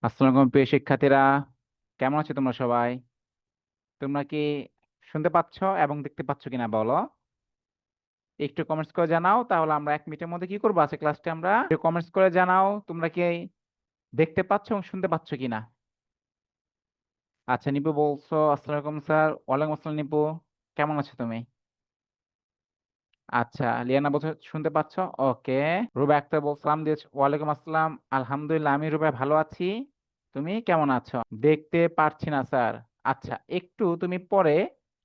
আসসালামু আলাইকুম প্রিয় শিক্ষার্থীরা, কেমন আছো তোমরা সবাই? তোমরা কি শুনতে পাচ্ছ এবং দেখতে পাচ্ছ কিনা বলো? একটু কমেন্টস করে জানাও, তাহলে আমরা 1 মিনিটের মধ্যে কি করবো আজকে ক্লাসটা আমরা একটু কমেন্টস করে জানাও তোমরা কি দেখতে পাচ্ছ এবং শুনতে পাচ্ছ কিনা। আচ্ছা, নিপু বলছো আসসালামু আলাইকুম স্যার। ওয়ালাইকুম আসসালাম নিপু, কেমন আছো তুমি? আচ্ছা, লিয়ানা বলছো শুনতে পাচ্ছ। ওকে। রুবা আক্তার বলছো সালাম দিয়েছো। ওয়ালাইকুম আসসালাম, আলহামদুলিল্লাহ আমি রুবা ভালো আছি। তুমি কেমন আছো? দেখতে পারছি না স্যার। আচ্ছা, একটু তুমি পরে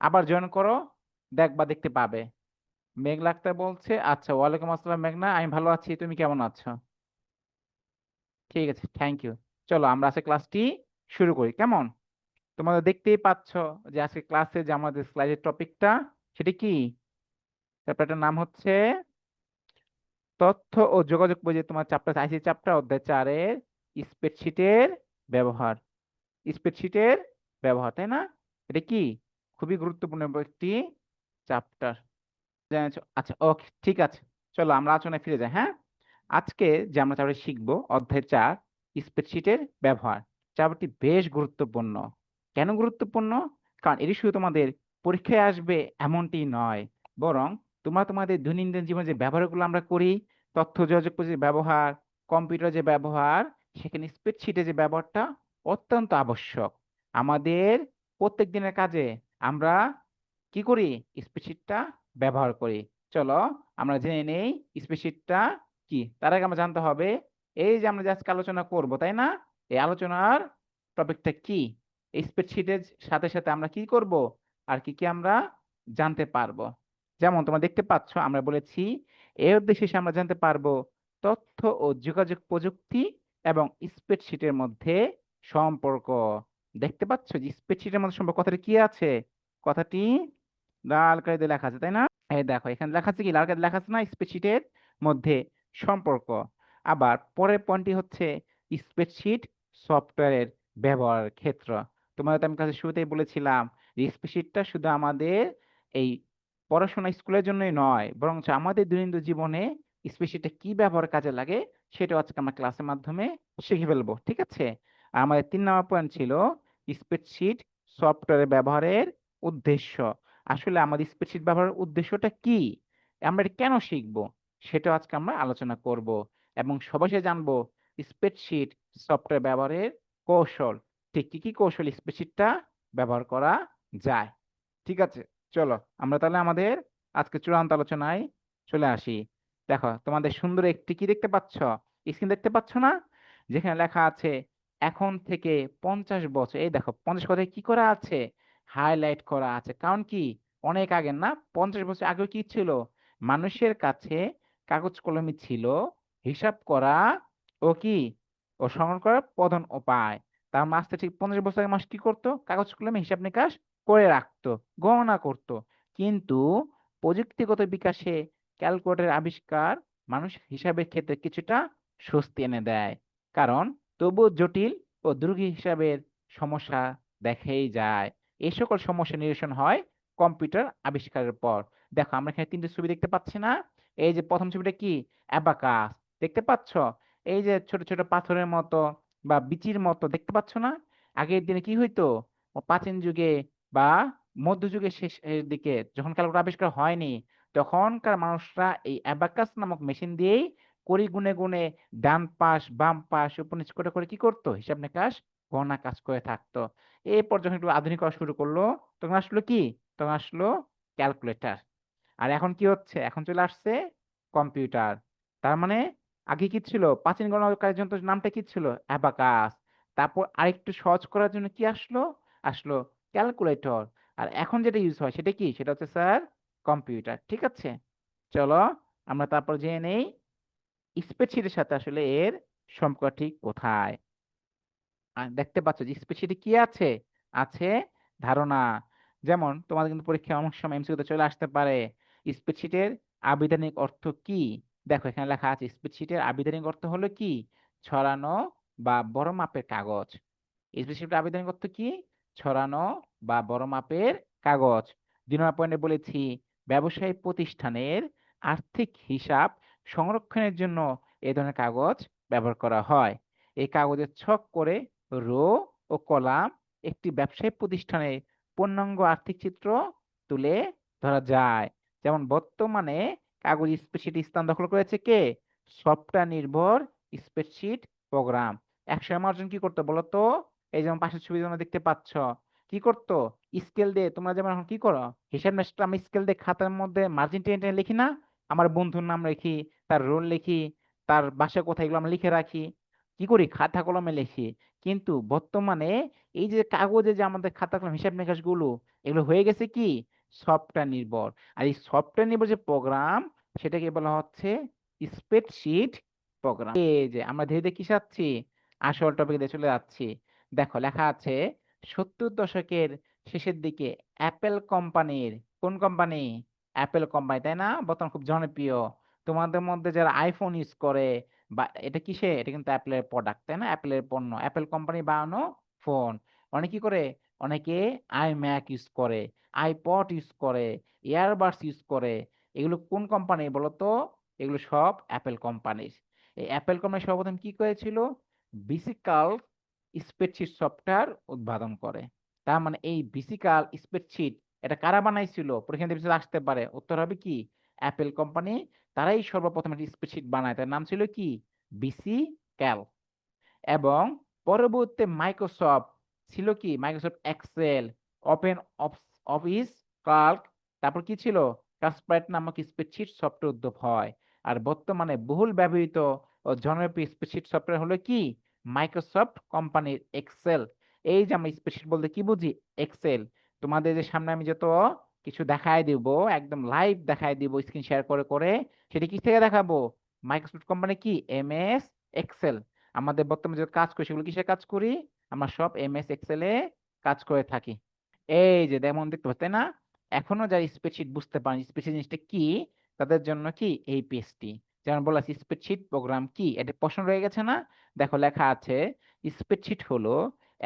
আবার জয়েন করো, দেখবা দেখতে পাবে। মেঘলা আক্তার বলছে আচ্ছা, ওয়ালাইকুম আসসালাম মেঘনা, আমি ভালো আছি, তুমি কেমন আছো? ঠিক আছে, থ্যাংক ইউ। চলো আমরা আজকে ক্লাসটি শুরু করি, কেমন? তোমাদের দেখতেই পাচ্ছ যে আজকে ক্লাসে যে আমাদের স্লাইডের টপিকটা, সেটি কি? চ্যাপ্টারটার নাম হচ্ছে তথ্য ও যোগাযোগ প্রযুক্তি। তোমার চ্যাপ্টার আইসি চ্যাপ্টার অধ্যায় 4-এর স্প্রেডশিটের ব্যবহার। স্প্রেডশিটের ব্যবহার, তাই না? এটা কি খুবই গুরুত্বপূর্ণ একটি চ্যাপ্টার, জানেছো? আচ্ছা, ওকে, ঠিক আছে। চলো আমরা আলোচনায় ফিরে যাই, হ্যাঁ। আজকে যে আমরা চ্যাপ্টার শিখবো অধ্যায় 4, স্প্রেডশিটের ব্যবহার। চ্যাপ্টারটি বেশ গুরুত্বপূর্ণ। কেন গুরুত্বপূর্ণ? কারণ এটি শুধু তোমাদের পরীক্ষায় আসবে এমনটি নয়, বরং তোমরা তোমাদের দৈনন্দিন জীবনে যে ব্যবহারগুলো আমরা করি, তথ্য যোগাযোগ প্রযুক্তির ব্যবহার, কম্পিউটার যে ব্যবহার, সেখানে স্প্রেডশিটের যে ব্যবহারটা অত্যন্ত আবশ্যক। আমাদের প্রত্যেক দিনের কাজে আমরা কি করি? স্প্রেডশিটটা ব্যবহার করি। চলো আমরা জেনে নেই স্প্রেডশিটটা কি। তার আগে আমরা জানতে হবে এই যে আমরা যে আজকে আলোচনা করব, তাই না? এই আলোচনার টপিকটা কি? এই স্প্রেডশিটের সাথে সাথে আমরা কি করব আর কি কি আমরা জানতে পারবো। যেমন তোমরা দেখতে পাচ্ছ আমরা বলেছি এর উদ্দেশ্যে আমরা জানতে পারবো তথ্য ও যোগাযোগ প্রযুক্তি এবং স্প্রেডশিটের মধ্যে সম্পর্ক। দেখতে পাচ্ছ যে স্প্রেডশিটের মধ্যে সম্পর্ক কথাটি কি আছে? কথাটি লাল কালি দিয়ে লেখা আছে, তাই না? এই দেখো এখানে লেখা আছে কি, লাল কালি লেখা আছে না, স্প্রেডশিটের মধ্যে সম্পর্ক। আবার পরের পয়েন্টটি হচ্ছে স্প্রেডশিট সফটওয়্যারের ব্যবহারের ক্ষেত্র। তোমাদের তো আমি কাছে শুরুতেই বলেছিলাম যে স্প্রেডশিটটা শুধু আমাদের এই পড়াশোনা স্কুলের জন্যই নয়, বরং আমাদের দৈনন্দিন জীবনে স্প্রেডশিটটা কি ব্যবহার কাজে লাগে সেটাও আজকে আমরা ক্লাসের মাধ্যমে শিখে ফেলবো, ঠিক আছে? আর আমাদের 3 নম্বর পয়েন্ট ছিল স্প্রেডশিট সফটওয়্যারের ব্যবহারের উদ্দেশ্য। আসলে আমাদের স্প্রেডশিট ব্যবহারের উদ্দেশ্যটা কি, আমরা এটা কেন শিখবো, সেটাও আজকে আমরা আলোচনা করব। এবং সবশেষে জানবো স্প্রেডশিট সফটওয়্যার ব্যবহারের কৌশল, ঠিক কি কি কৌশল স্প্রেডশিটটা ব্যবহার করা যায়। ঠিক আছে, চলো আমরা তাহলে আমাদের আজকে চূড়ান্ত আলোচনায় চলে আসি। দেখো তোমাদের সুন্দর একটি কি দেখতে পাচ্ছ, স্ক্রিন দেখতে পাচ্ছ না, যেখানে লেখা আছে এখন থেকে 50 বছর। এই দেখো 50 কথায় কি করা আছে, হাইলাইট করা আছে। কারণ কি, অনেক আগে না, 50 বছর আগে কি ছিল? মানুষের কাছে কাগজ কলমে ছিল হিসাব করা ও কি ও সংগ্রহ করার প্রধান উপায়। তার মাস ঠিক 50 বছর আগে মানুষ কি করতো? কাগজ কলমে হিসাব নিকাশ করে রাখতো, গণনা করত। কিন্তু প্রযুক্তিগত বিকাশে ক্যালকুলেটরের আবিষ্কার মানুষ হিসাবের ক্ষেত্রে কিছুটা স্বস্তি এনে দেয়। কারণ তবুও জটিল ও দ্রুত হিসাবের সমস্যা দেখেই যায়। এই সকল সমস্যা নিরসন হয় কম্পিউটার আবিষ্কারের পর। দেখো আমরা এখানে 3টে ছবি দেখতে পাচ্ছি না? এই যে প্রথম ছবিটা কি, অ্যাবাকাস, দেখতে পাচ্ছ? এই যে ছোট ছোট পাথরের মতো বা বিচির মতো, দেখতে পাচ্ছ না? আগের দিনে কি হইতো, ও প্রাচীন যুগে বা মধ্যযুগের শেষের দিকে যখন ক্যালকুলেটর আবিষ্কার হয়নি, তখনকার মানুষরা এই অ্যাবাকাস নামক মেশিন দিয়েই কড়ি গুনে গুনে ডান পাশ বাম পাশ উপর নিচ করে করে কি করতো, হিসাব নিকাশ গণনা কাজ করে থাকতো। এরপর যখন একটু আধুনিক হওয়া শুরু করলো, তখন আসলো কি, তখন আসলো ক্যালকুলেটর। আর এখন কি হচ্ছে, এখন চলে আসছে কম্পিউটার। তার মানে আগে কি ছিল, প্রাচীন গণনাকারী যন্ত্রের নামটা কি ছিল, অ্যাবাকাস। তারপর আরেকটু সহজ করার জন্য কি আসলো, আসলো ক্যালকুলেটর। আর এখন যেটা ইউজ হয় সেটা কি, সেটা হচ্ছে স্যার কম্পিউটার, ঠিক আছে? চলো আমরা তারপর জেনে নেই স্প্রেডশিটের সাথে আসলে এর সম্পর্ক ঠিক কোথায়। আর দেখতে পাচ্ছ যে স্প্রেডশিটে কি আছে, আছে ধারণা। যেমন তোমাদের কিন্তু পরীক্ষায় অনেক সময় এমসিকিউতে চলে আসতে পারে স্প্রেডশিটের আবিধানিক অর্থ কি। দেখো এখানে লেখা আছে স্প্রেডশিটের আবিধানিক অর্থ হলো কি, ছড়ানো বা বড় মাপের কাগজ। স্প্রেডশিটের আবিধানিক অর্থ কি, ছড়ানো বা বড় মাপের কাগজ। 2 নম্বর পয়েন্টে বলেছি ব্যবসায়ী প্রতিষ্ঠানের আর্থিক হিসাব সংরক্ষণের জন্য এই ধরনের কাগজ ব্যবহার করা হয়। এই কাগজের ছক করে রো ও কলাম একটি ব্যবসায়িক প্রতিষ্ঠানের পূর্ণাঙ্গ আর্থিক চিত্র তুলে ধরা যায়। যেমন বর্তমানে কাগজ স্প্রেডশিট স্থান দখল করেছে কে? সফটওয়্যার নির্ভর স্প্রেডশিট প্রোগ্রাম। একসময় মানুষজন কি করতো বলো তো? এই যেমন পাশের ছবি তোমরা দেখতে পাচ্ছ, কি করতো? স্কেল দিয়ে, তোমরা যেমন এখন কি করো, হিসাব নিকাশ আমি স্কেল দিয়ে খাতার মধ্যে মার্জিন টেনে টেনে লিখি না? আমার বন্ধুর নাম লিখি, তার রোল লিখি, তার বাসা কোথায়, এগুলো আমরা লিখে রাখি। কি করি? খাতা কলমে লিখি। কিন্তু বর্তমানে এই যে কাগজে যে আমাদের খাতা কলম হিসাব নিকাশ গুলো, এগুলো হয়ে গেছে কি সফটওয়্যার নির্ভর। আর এই সফটওয়্যার নির্ভর যে প্রোগ্রাম, সেটাকে বলা হচ্ছে স্প্রেডশিট প্রোগ্রাম। এই যে আমরা ধীরে ধীরে কি যাচ্ছি, আসল টপিকে চলে যাচ্ছি। দেখো লেখা আছে 70 দশকের শেষের দিকে অ্যাপেল কোম্পানির, কোন কোম্পানি? অ্যাপেল কোম্পানি, তাই না? বর্তমানে খুব জনপ্রিয়। তোমাদের মধ্যে যারা আইফোন ইউজ করে, বা এটা কিসে, এটা কিন্তু অ্যাপেলের প্রোডাক্ট, তাই না? অ্যাপেলের পণ্য, অ্যাপেল কোম্পানি বানানো ফোন। অনেকে কি করে? অনেকে আইম্যাক ইউজ করে, আইপড ইউজ করে, ইয়ারবাডস ইউজ করে। এগুলো কোন কোম্পানি বলো তো? এগুলো সব অ্যাপেল কোম্পানির। এই অ্যাপেল কোম্পানি সর্বপ্রথম কি করেছিল? বিসিকাল স্প্রেডশিট সফটওয়্যার উদ্ভাবন করে। তার মানে এই বিসিকাল স্প্রেডশিট, এটা কারা বানাইছিল? পরীক্ষা দিতে আসতে পারে, উত্তর হবে কি অ্যাপেল কোম্পানি। তারাই সর্বপ্রথম একটি স্প্রেডশিট বানায়, তার নাম ছিল কি বিসি ক্যাল। এবং পরবর্তীতে মাইক্রোসফট ছিল কি Microsoft Excel, Open Office Calc, তারপর কি ছিল কাসপারট নামক স্প্রেডশিট সফটওয়্যার উদ্ভব হয়। আর বর্তমানে বহুল ব্যবহৃত ও জনপ্রিয় স্প্রেডশিট সফটওয়্যার হলো কি মাইক্রোসফট কোম্পানির এক্সেল। এই যে আমরা স্প্রেডশিট বলতে কি বুঝি? এক্সেল। তোমাদের যে সামনে আমি যত কিছু দেখায় দিব, একদম লাইভ দেখায় দিব স্ক্রিন শেয়ার করে করে, সেটা কি থেকে দেখাবো? মাইক্রোসফট কোম্পানি কি এমএস এক্সেল। আমাদের বর্তমানে যে কাজ করি সেগুলো কিসে কাজ করি? আমরা সব এমএস এক্সেল এ কাজ করে থাকি। এই যে যেমন দেখতে পাচ্ছ, তাই না? এখনো যারা স্প্রেডশিট বুঝতে পারেন স্প্রেডশিট জিনিসটা কি, তাদের জন্য কি এই পেজটি। যেমন বলা আছে স্প্রেডশিট প্রোগ্রাম কি, এটা প্রশ্ন রয়ে গেছে না? দেখো লেখা আছে স্প্রেডশিট হলো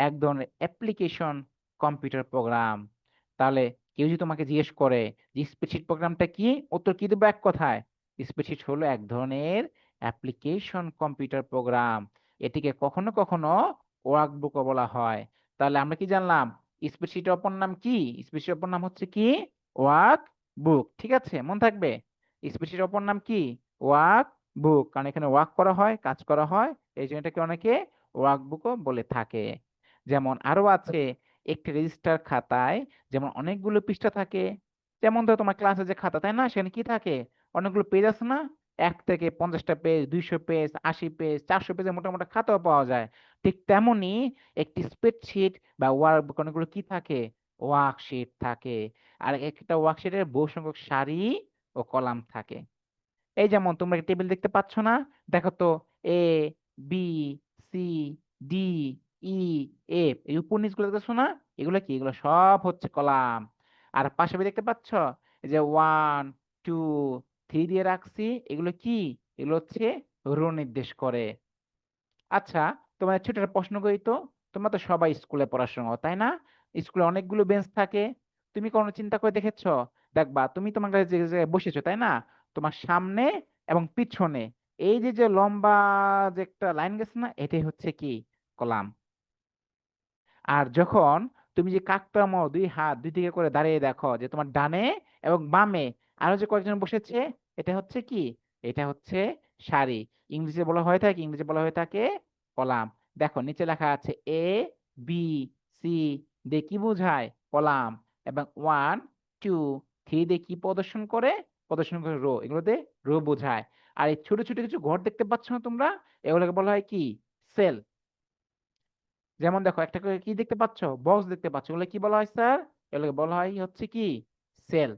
এক ধরনের অ্যাপ্লিকেশন কম্পিউটার প্রোগ্রাম। তাহলে কেউ যদি তোমাকে জিজ্ঞেস করে যে স্প্রেডশিট প্রোগ্রামটা কি, উত্তর কি দেবো এক কথায়? স্প্রেডশিট হলো এক ধরনের অ্যাপ্লিকেশন কম্পিউটার প্রোগ্রাম। এটিকে কখনো কখনো ওয়ার্কবুকও বলা হয়। তাহলে আমরা কি জানলাম? স্প্রেডশিটের অপর নাম কি? স্প্রেডশিটের অপর নাম হচ্ছে কি ওয়ার্ক বুক। ঠিক আছে, মন থাকবে। স্প্রেডশিটের অপর নাম কি ওয়ার্ক বুক, কারণ এখানে ওয়ার্ক করা হয়, কাজ করা হয়, এই জন্য এটাকে অনেকে ওয়ার্ক বুকও বলে থাকে। যেমন আরো আছে একটি রেজিস্টার খাতায় যেমন অনেকগুলো পৃষ্ঠা থাকে। যেমন ধরো তোমার ক্লাসে যে খাতা, তাই না? সেখানে কি থাকে? অনেকগুলো পেজ আছে না? 1 থেকে 50টা পেজ, 200 পেজ, 80 পেজ, 400 পেজের মোটা মোটা খাতাও পাওয়া যায়। ঠিক তেমনি একটি স্প্রেডশিট বা ওয়ার্কবুক অনেকগুলো কি থাকে? ওয়ার্কশিট থাকে। আর একটা ওয়ার্কশিটের বহু সংখ্যক সারি ও কলাম থাকে। এই যেমন তোমরা টেবিল দেখতে পাচ্ছ না? দেখো তো, এ, বি, সি, ডি, ই, এফ, এই উপনিচগুলো দেখতেছো না? এগুলো কি? এগুলো সব হচ্ছে কলাম। আর পাশাপাশি দেখতে পাচ্ছ এই যে 1 2 3 দিয়ে রাখছি, এগুলো কি? এগুলো হচ্ছে রো নির্দেশ করে। আচ্ছা, তোমার ছোট একটা প্রশ্ন করি তো। তোমরা তো সবাই স্কুলে পড়াশোনা করো, তাই না? স্কুলে অনেকগুলো বেঞ্চ থাকে। তুমি কোনো চিন্তা করে দেখেছো? দেখবা তুমি তোমার কাছে যে জায়গায় বসেছো, তাই না? তোমার সামনে এবং পিছনে এই যে যে লম্বা যে একটা লাইন গেছে না, এটাই হচ্ছে কি কলাম। আর যখন তুমি যে কাকতামো দুই হাত দুই দিকে করে দাঁড়িয়ে দেখো যে তোমার ডানে এবং বামে আরো যে কয়েকজন বসেছে, এটা হচ্ছে কি? এটা হচ্ছে সারি। ইংরেজি বলা হয়ে থাকে কলাম। দেখো নিচে লেখা আছে এ, বি, সি দিয়ে কি বোঝায়? কলাম। এবং 1 2 3 দিয়ে কি প্রদর্শন করে রো, এগুলো দিয়ে রো বোঝায়। আর এই ছোট ছোট কিছু ঘর দেখতে পাচ্ছ না তোমরা, এগুলোকে বলা হয় কি সেল। যেমন দেখো একটা করে কি দেখতে পাচ্ছ, বক্স দেখতে পাচ্ছ, এগুলো কি বলা হয় স্যার? এগুলোকে বলা হয় হচ্ছে কি সেল।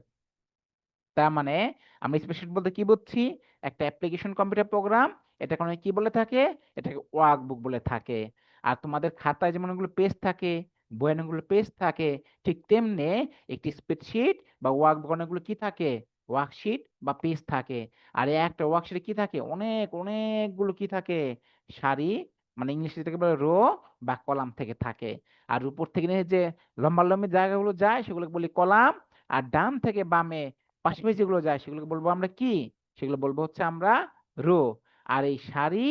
তার মানে আমরা স্প্রেডশিট বলতে কি বুঝছি? একটা অ্যাপ্লিকেশন কম্পিউটার প্রোগ্রাম। এটা কোনো কি বলে থাকে? এটাকে ওয়ার্কবুক বলে থাকে। আর তোমাদের খাতায় যেমন ওগুলো পেজ থাকে, বইয়ে অনেকগুলো পেজ থাকে, ঠিক তেমনি একটি স্প্রেডশিট বা ওয়ার্কবুক অনেকগুলো কি থাকে? ওয়ার্কশিট বা পেজ থাকে। আর এই একটা ওয়ার্কশিটে কি থাকে? অনেকগুলো কি থাকে? সারি, মানে ইংলিশে থেকে বলে রো বা কলাম থেকে থাকে। আর উপর থেকে নিয়ে যে লম্বা লম্বি জায়গাগুলো যায় সেগুলোকে বলি কলাম। আর ডান থেকে বামে পাশাপাশি যেগুলো যায় সেগুলোকে বলবো আমরা কি? সেগুলো বলবো হচ্ছে আমরা রো। আর এই সারি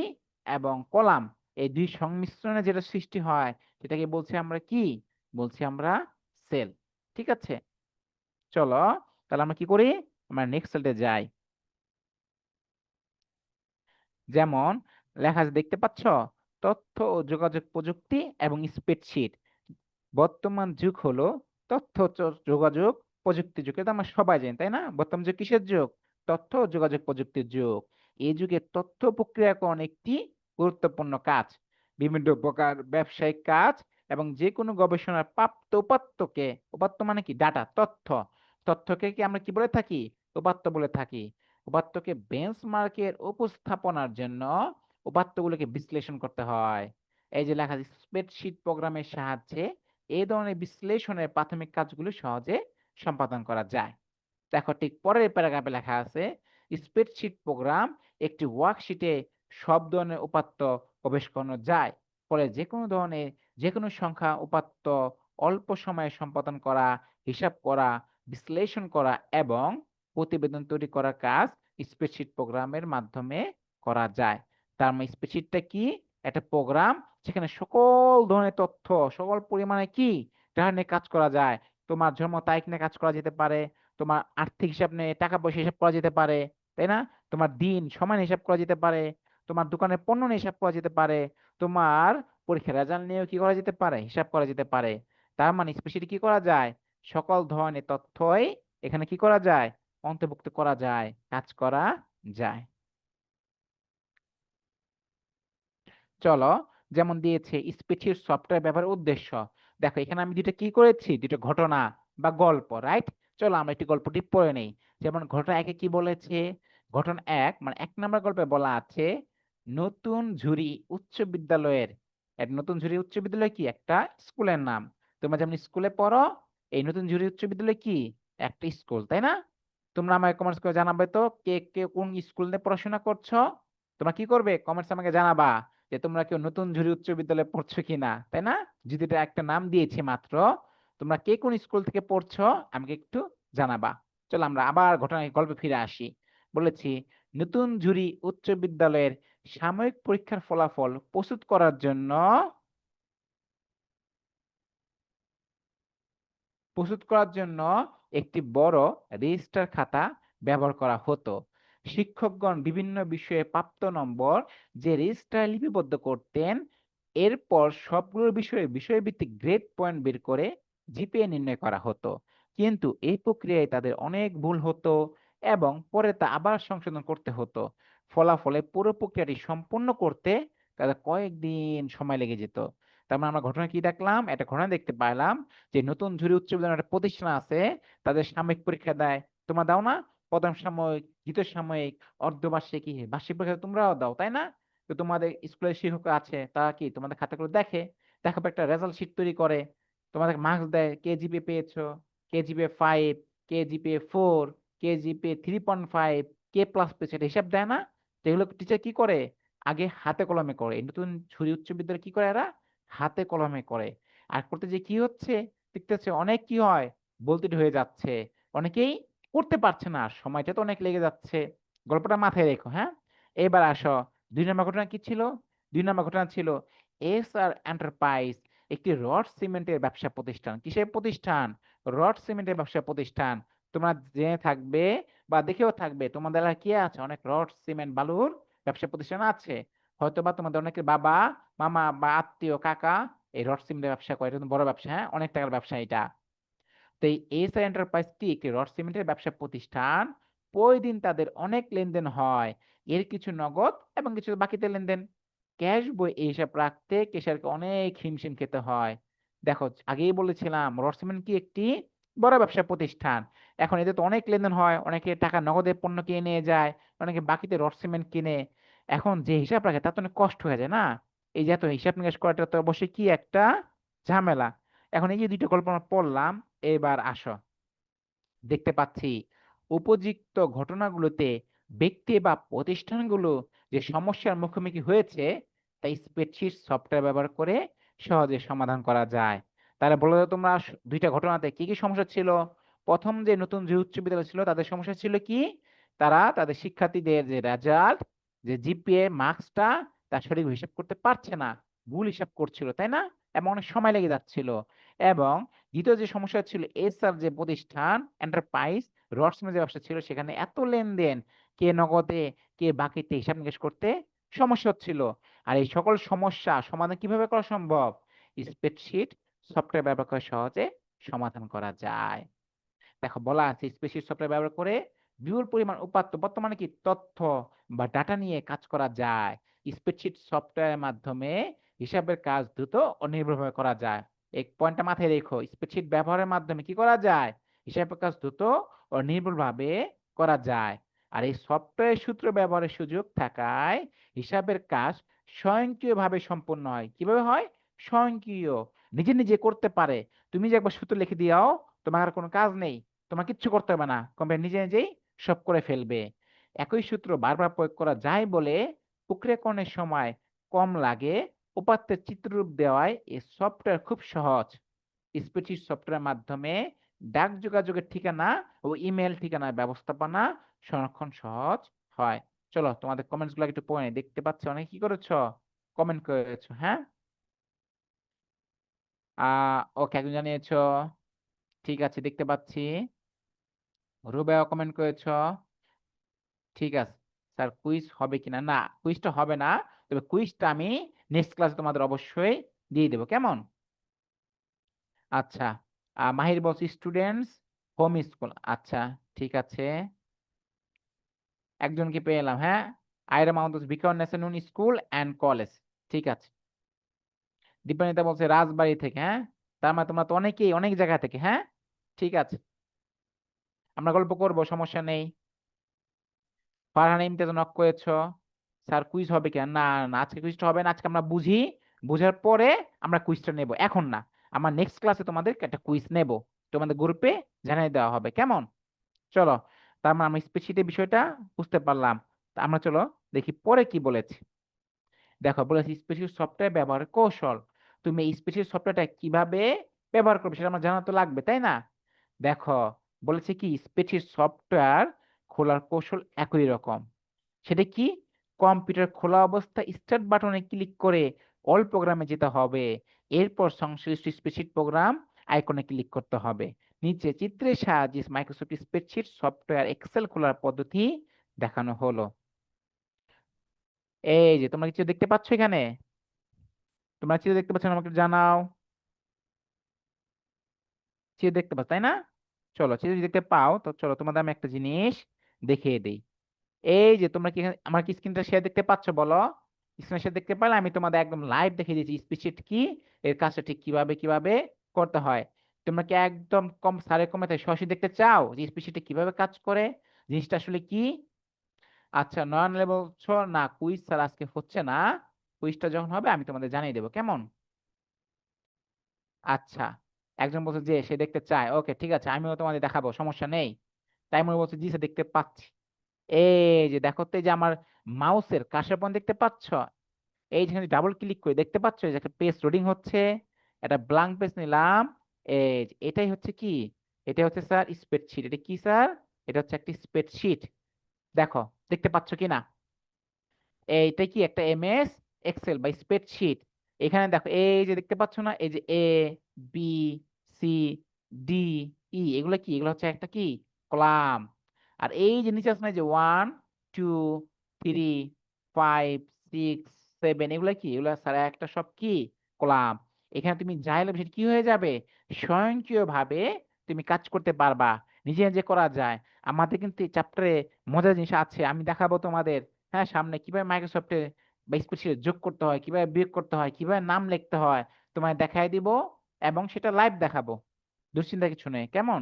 এবং কলাম এই দুই সংমিশ্রণে যেটা সৃষ্টি হয় সেটাকে বলছি আমরা কি? বলছি আমরা সেল। ঠিক আছে, চলো তাহলে আমরা কি করি, আমরা নেক্সট স্লাইডে যাই। যেমন লেখা আছে দেখতে পাচ্ছ, তথ্য ও যোগাযোগ প্রযুক্তি এবং স্প্রেডশিট। বর্তমান যুগ হলো তথ্য যোগাযোগ প্রযুক্তি যুগ, এটা আমরা সবাই জানি তাই না? বর্তমান যুগ কিসের যুগ? তথ্য ও যোগাযোগ প্রযুক্তির যুগ। এই যুগে তথ্য প্রক্রিয়াকরণ একটি গুরুত্বপূর্ণ কাজ। বিভিন্ন প্রকার ব্যবসায়িক কাজ এবং যে কোনো গবেষণার প্রাপ্ত উপাত্তকে, উপাত্ত মানে কি? ডাটা, তথ্য। তথ্যকে কি আমরা কি বলে থাকি? উপাত্ত বলে থাকি। উপাত্তকে বেঞ্চমার্কের উপস্থাপনার জন্য উপাত্তগুলোকে বিশ্লেষণ করতে হয়। এই যে লেখা আছে স্প্রেডশিট প্রোগ্রামের সাহায্যে এই ধরনের বিশ্লেষণের প্রাথমিক কাজগুলো সহজে সম্পাদন করা যায়। দেখো ঠিক পরের প্যারাগ্রাফে লেখা আছে, স্প্রেডশিট প্রোগ্রাম একটি ওয়ার্কশিটে সব ধরনের উপাত্ত প্রবেশ করানো যায়। ফলে যে কোনো ধরনের যে কোনো সংখ্যা উপাত্ত অল্প সময়ে সম্পাদন করা, হিসাব করা, বিশ্লেষণ করা এবং প্রতিবেদন তৈরি করার কাজ স্প্রেডশিট প্রোগ্রামের মাধ্যমে করা যায়। তার মানে স্প্রেডশিটটা কি? একটা প্রোগ্রাম যেখানে সকল ধরনের তথ্য, সকল পরিমাণে কি ডাটা নিয়ে কাজ করা যায়। তোমার জন্ম তারিখ নিয়ে কাজ করা যেতে পারে, তোমার আর্থিক হিসাব নিয়ে টাকা পয়সা হিসাব করা যেতে পারে, তাই না? তোমার দিন সময় হিসাব করা যেতে পারে, তোমার দোকানের পণ্য নিয়ে হিসাব করা যেতে পারে, তোমার পরীক্ষার রেজাল্ট নিয়েও কি করা যেতে পারে? হিসাব করা যেতে পারে। তার মানে স্পেশালি কি করা যায়? সকল ধরনের তথ্যই এখানে কি করা যায়? অন্তর্ভুক্ত করা যায়, কাজ করা যায়। চলো, যেমন দিয়েছে স্প্রেডশিট সফটওয়্যার ব্যবহারের উদ্দেশ্য। দেখো এখানে আমি দুটো কি করেছি, দুটো ঘটনা বা গল্প, রাইট? চলো আমরা একটি গল্পটি পড়ে নেই। যেমন ঘটনা একে কি বলেছে? ঘটনা এক মানে 1 নম্বর গল্পে বলা আছে, নতুন ঝুরি উচ্চ বিদ্যালয়ের। এক নতুন ঝুরি উচ্চ বিদ্যালয় কি? একটা স্কুলের নাম। তোমরা যেমন স্কুলে পড়ো, এই নতুন ঝুরি উচ্চ বিদ্যালয় কি? একটা স্কুল, তাই না? তোমরা আমাকে কমেন্টস করে জানাবে তো কে কে কোন স্কুল নিয়ে পড়াশোনা করছো। তোমরা কি করবে? কমেন্টস আমাকে জানাবা যে তোমরা কেউ নতুন ঝুরি উচ্চ বিদ্যালয়ে পড়ছো কিনা, তাই না? যদি এটা একটা নাম দিয়েছি মাত্র, তোমরা কে কোন স্কুল থেকে পড়ছো আমাকে একটু জানাবা। চলো আমরা আবার ঘটনার গল্পে ফিরে আসি। বলেছি, নতুন ঝুরি উচ্চ বিদ্যালয়ের সাময়িক পরীক্ষার ফলাফল প্রস্তুত করার জন্য একটি বড় রেজিস্টার খাতা ব্যবহার করা হতো। শিক্ষকগণ বিভিন্ন বিষয়ে প্রাপ্ত নম্বর যে রেজিস্টারে লিপিবদ্ধ করতেন, এরপর সবগুলো বিষয়ে বিষয়ভিত্তিক গ্রেড পয়েন্ট বের করে জিপিএ নির্ণয় করা হতো। কিন্তু এই প্রক্রিয়ায় তাদের অনেক ভুল হতো এবং পরে তা আবার সংশোধন করতে হতো। ফলাফলে পুরো প্রক্রিয়াটি সম্পূর্ণ করতে তাদের কয়েকদিন সময় লেগে যেত। তার মানে আমরা ঘটনা কি দেখলাম? একটা ঘটনা দেখতে পাইলাম যে নতুন ঝুরি উচ্চ বিদ্যালয়ের একটা প্রতিষ্ঠান আছে, তাদের সাময়িক পরীক্ষা দেয়। তোমরা দাও না? প্রথম সাময়িক, দ্বিতীয় সাময়িক, অর্ধবার্ষিকী, বার্ষিক পরীক্ষা তোমরাও দাও, তাই না? তো তোমাদের স্কুলের শিক্ষক আছে, তারা কি তোমাদের খাতাগুলো দেখে, দেখার পর একটা রেজাল্ট শিট তৈরি করে, তোমাদের মার্কস দেয়, কে জিপিএ পেয়েছো, কে জিপিএ 5, কে জিপিএ 4, কে জিপিএ 3.5, কে প্লাস পেয়েছে, এটা হিসাব দেয় না? তো এগুলো টিচার কি করে? আগে হাতে কলমে করে। এই নতুন ঝুরি উচ্চ বিদ্যালয় কি করে এরা? হাতে কলমে করে। আর করতে যে কি হচ্ছে, দেখতেছে অনেক কি হয়, বলতে হয়ে যাচ্ছে, অনেকেই করতে পারছে না, সময়টা তো অনেক লেগে যাচ্ছে। গল্পটা মাথায় রেখো, হ্যাঁ? এবার আসো, 2 নম্বর ঘটনা কি ছিল? 2 নম্বর ঘটনা ছিল এস আর এন্টারপ্রাইজ একটি রড সিমেন্টের ব্যবসা প্রতিষ্ঠান। কিসের প্রতিষ্ঠান? রড সিমেন্টের ব্যবসা প্রতিষ্ঠান। তোমরা জেনে থাকবে বা দেখেও থাকবে তোমাদের এলাকায় কি আছে, অনেক রড সিমেন্ট বালুর ব্যবসা প্রতিষ্ঠান আছে। হয়তো বা তোমাদের অনেকের বাবা, মামা বা আত্মীয়, কাকা এই রড সিমেন্টের ব্যবসা করে। এটা কিন্তু বড় ব্যবসা, হ্যাঁ, অনেক টাকার ব্যবসা এটা। তো এই এসআই এন্টারপ্রাইজটি একটি রড সিমেন্টের ব্যবসা প্রতিষ্ঠান। প্রতিদিন তাদের অনেক লেনদেন হয়, এর কিছু নগদ এবং কিছু বাকিতে লেনদেন। ক্যাশ বই এই হিসাব রাখতে কেশারকে অনেক হিমশিম খেতে হয়। দেখো আগেই বলেছিলাম রড সিমেন্ট কি একটি বড় ব্যবসা প্রতিষ্ঠান। এখন এদের তো অনেক লেনদেন হয়, অনেকে টাকা নগদে পণ্য কিনে নিয়ে যায়, অনেকে বাকিতে রড সিমেন্ট কিনে। এখন যে হিসাব রাখে তার তো অনেক কষ্ট হয়ে যায় না? এই যে এত হিসাব নিকাশ করাটা তো অবশ্যই কি একটা ঝামেলা। এখন এই যে দুইটা গল্প আমরা পড়লাম, এবার আসো, দেখতে পাচ্ছি উপযুক্ত ঘটনাগুলোতে ব্যক্তি বা প্রতিষ্ঠানগুলো যে সমস্যার মুখোমুখি হয়েছে তা স্প্রেডশিট সফটওয়্যার ব্যবহার করে সহজে সমাধান করা যায়। তাহলে বলো তো তোমরা দুইটা ঘটনাতে কি কি সমস্যা ছিল? প্রথম যে নতুন যে উচ্চ বিদ্যালয় ছিল তাদের সমস্যা ছিল কি? তারা তাদের শিক্ষার্থীদের যে রেজাল্ট, যে জিপিএ মার্কসটা তার সঠিক হিসাব করতে পারছে না, ভুল হিসাব করছিল, তাই না? এবং অনেক সময় লেগে যাচ্ছিল। এবং দ্বিতীয় যে সমস্যা ছিল, এসআর যে প্রতিষ্ঠান এন্টারপ্রাইজ রডসমে যে ব্যবসা ছিল, সেখানে এত লেনদেন, কে নগদে কে বাকিতে হিসাব নিকাশ করতে সমস্যা হচ্ছিল। আর এই সকল সমস্যা সমাধান কিভাবে করা সম্ভব? স্প্রেডশিট সফটওয়্যার ব্যবহার করে সহজে সমাধান করা যায়। দেখো বলা আছে স্প্রেডশিট সফটওয়্যার ব্যবহার করে বিপুল পরিমাণ উপাত্ত, বর্তমানে কি তথ্য বা ডাটা নিয়ে কাজ করা যায়। স্প্রেডশিট সফটওয়্যারের মাধ্যমে হিসাবের কাজ দ্রুত ও নির্ভুলভাবে করা যায়। এই পয়েন্টটা মাথায় রেখো, স্প্রেডশিট ব্যবহারের মাধ্যমে কি করা যায়? হিসাবের কাজ দ্রুত ও নির্ভুলভাবে করা যায়। আর এই সফটওয়্যার সূত্র ব্যবহারের সুযোগ থাকায় হিসাবের কাজ স্বয়ংক্রিয়ভাবে সম্পন্ন হয়। কিভাবে হয়? স্বয়ংক্রিয়, নিজে নিজে করতে পারে। তুমি যে একবার সূত্র লিখে দিও, তোমার আর কোনো কাজ নেই, তোমার কিচ্ছু করতে হবে না, কম্পিউটার নিজে নিজেই সব করে ফেলবে। একই সূত্র বারবার প্রয়োগ করা যায় বলে প্রক্রিয়াকরণের সময় কম লাগে। উপাত্তের চিত্ররূপ দেওয়ায় এই সফটওয়্যার খুব সহজ। স্প্রেডশিট সফটওয়্যারের মাধ্যমে ডাক যোগাযোগের ঠিকানা ও ইমেল ঠিকানার ব্যবস্থাপনা সংরক্ষণ সহজ হয়। চলো তোমাদের কমেন্টস গুলো একটু পড়ে নিই। দেখতে পাচ্ছ অনেক কি করেছো, কমেন্ট করেছো, হ্যাঁ। ওকে, একজন জানিয়েছো, ঠিক আছে দেখতে পাচ্ছি। রুবেও কমেন্ট করেছো, ঠিক আছে। স্যার কুইজ হবে কিনা? না, কুইজটা হবে না, তবে কুইজটা আমি নেক্সট ক্লাসে তোমাদের অবশ্যই দিয়ে দেবো, কেমন? আচ্ছা, মাহির বলছে স্টুডেন্টস হোম স্কুল, আচ্ছা ঠিক আছে, একজনকে পেয়ে এলাম, হ্যাঁ। Ayra Mahmud Beacon national school and college, ঠিক আছে। দীপানিতা বলছে রাজবাড়ি থেকে, হ্যাঁ। তার মানে তোমরা তো অনেকেই অনেক জায়গা থেকে, হ্যাঁ, ঠিক আছে, আমরা গল্প করব, সমস্যা নেই। ফারহান ইমতিয়াজ নক করেছো, স্যার কুইজ হবে কি? না না, আজকে কুইজটা হবে না, আজকে আমরা বুঝি, বুঝার পরে আমরা কুইজটা নেব, এখন না। আমরা নেক্সট ক্লাসে তোমাদের একটা কুইজ নেব, তোমাদের গ্রুপে জানিয়ে দেওয়া হবে, কেমন? চলো, তার মানে আমরা স্প্রেডশিটের বিষয়টা বুঝতে পারলাম। তা আমরা চলো দেখি পরে কি বলেছি। দেখো বলেছি স্প্রেডশিট সফটওয়্যার ব্যবহারের কৌশল। তুমি এই স্প্রেডশিট সফটওয়্যারটা কিভাবে ব্যবহার করবে সেটা আমার জানা তো লাগবে, তাই না? দেখো বলেছে কি স্প্রেডশিট সফটওয়্যার খোলার কৌশল একই রকম। সেটা কি? কম্পিউটার খোলা অবস্থায় স্টার্ট বাটনে ক্লিক করে অল প্রোগ্রামে যেতে হবে। এরপর সংশ্লিষ্ট স্প্রেডশিট প্রোগ্রাম আইকনে ক্লিক করতে হবে। নিচে চিত্রের সাহায্যে মাইক্রোসফট স্প্রেডশিট সফটওয়্যার এক্সেল খোলার পদ্ধতি দেখানো হলো। এই যে তোমরা কিছু দেখতে পাচ্ছ এখানে, তোমরা চিত্র দেখতে পাচ্ছ না? আমাকে একটু জানাও। চিত্র দেখতে পাচ্ছ তাই না? চলো চিত্র যদি দেখতে পাও তো চলো তোমাদের আমি একটা জিনিস দেখিয়ে দিই। এই যে তোমরা কি আমার কি স্ক্রিনটা শেয়ার দেখতে পাচ্ছ বলো? স্ক্রিন শেয়ার দেখতে পারলে আমি তোমাদের একদম লাইভ দেখিয়ে দিয়েছি স্প্রেডশিট কি, এর কাজটা ঠিক কিভাবে কিভাবে করতে হয়। তোমরা কি একদম কম সারে কমে তাই সরাসরি দেখতে চাও যে স্প্রেডশিটটা কিভাবে কাজ করে, জিনিসটা আসলে কি? আচ্ছা, নয়ন বলছো না কুইজ স্যার আজকে হচ্ছে না, কুইজটা যখন হবে আমি তোমাদের জানিয়ে দেবো, কেমন? আচ্ছা, একজন বলছে যে সে দেখতে চায়, ওকে ঠিক আছে, আমিও তোমাদের দেখাবো, সমস্যা নেই। তাইমুর বলছে জি স্যার দেখতে পাচ্ছি। এই যে দেখো তো, এই যে আমার মাউসের কার্সর পয়েন্ট দেখতে পাচ্ছ, এই যেখানে ডাবল ক্লিক করে দেখতে পাচ্ছ এই যে একটা পেজ লোডিং হচ্ছে, একটা ব্ল্যাঙ্ক পেজ নিলাম। এই যে এটাই হচ্ছে কি, এটা হচ্ছে স্যার স্প্রেডশিট। এটা কি স্যার? এটা হচ্ছে একটি স্প্রেডশিট। দেখো দেখতে পাচ্ছ কিনা? এইটা কি একটা এমএস এক্সেল বা স্প্রেডশিট। এখানে দেখো এই যে দেখতে পাচ্ছ না, এই যে A B C D E, এগুলো কি? এগুলো হচ্ছে একটা কি কলাম। আর এই যে নিচে আছে না, এই যে 1 2 3 5 6 7, এগুলো কি? এগুলো স্যার একটা সব কি কলাম। এখানে তুমি চাইলে সেটা কি হয়ে যাবে, স্বয়ংক্রিয়ভাবে তুমি কাজ করতে পারবা, নিজে নিজে করা যায়। আমাদের কিন্তু এই চ্যাপ্টারে মজার জিনিস আছে, আমি দেখাবো তোমাদের, হ্যাঁ, সামনে কিভাবে মাইক্রোসফটে বা স্প্রেডশিটে যোগ করতে হয়, কিভাবে বিয়োগ করতে হয়, কিভাবে নাম লিখতে হয়, তোমায় দেখাই দিব এবং সেটা লাইভ দেখাবো। দুশ্চিন্তা কিছু নেই, কেমন?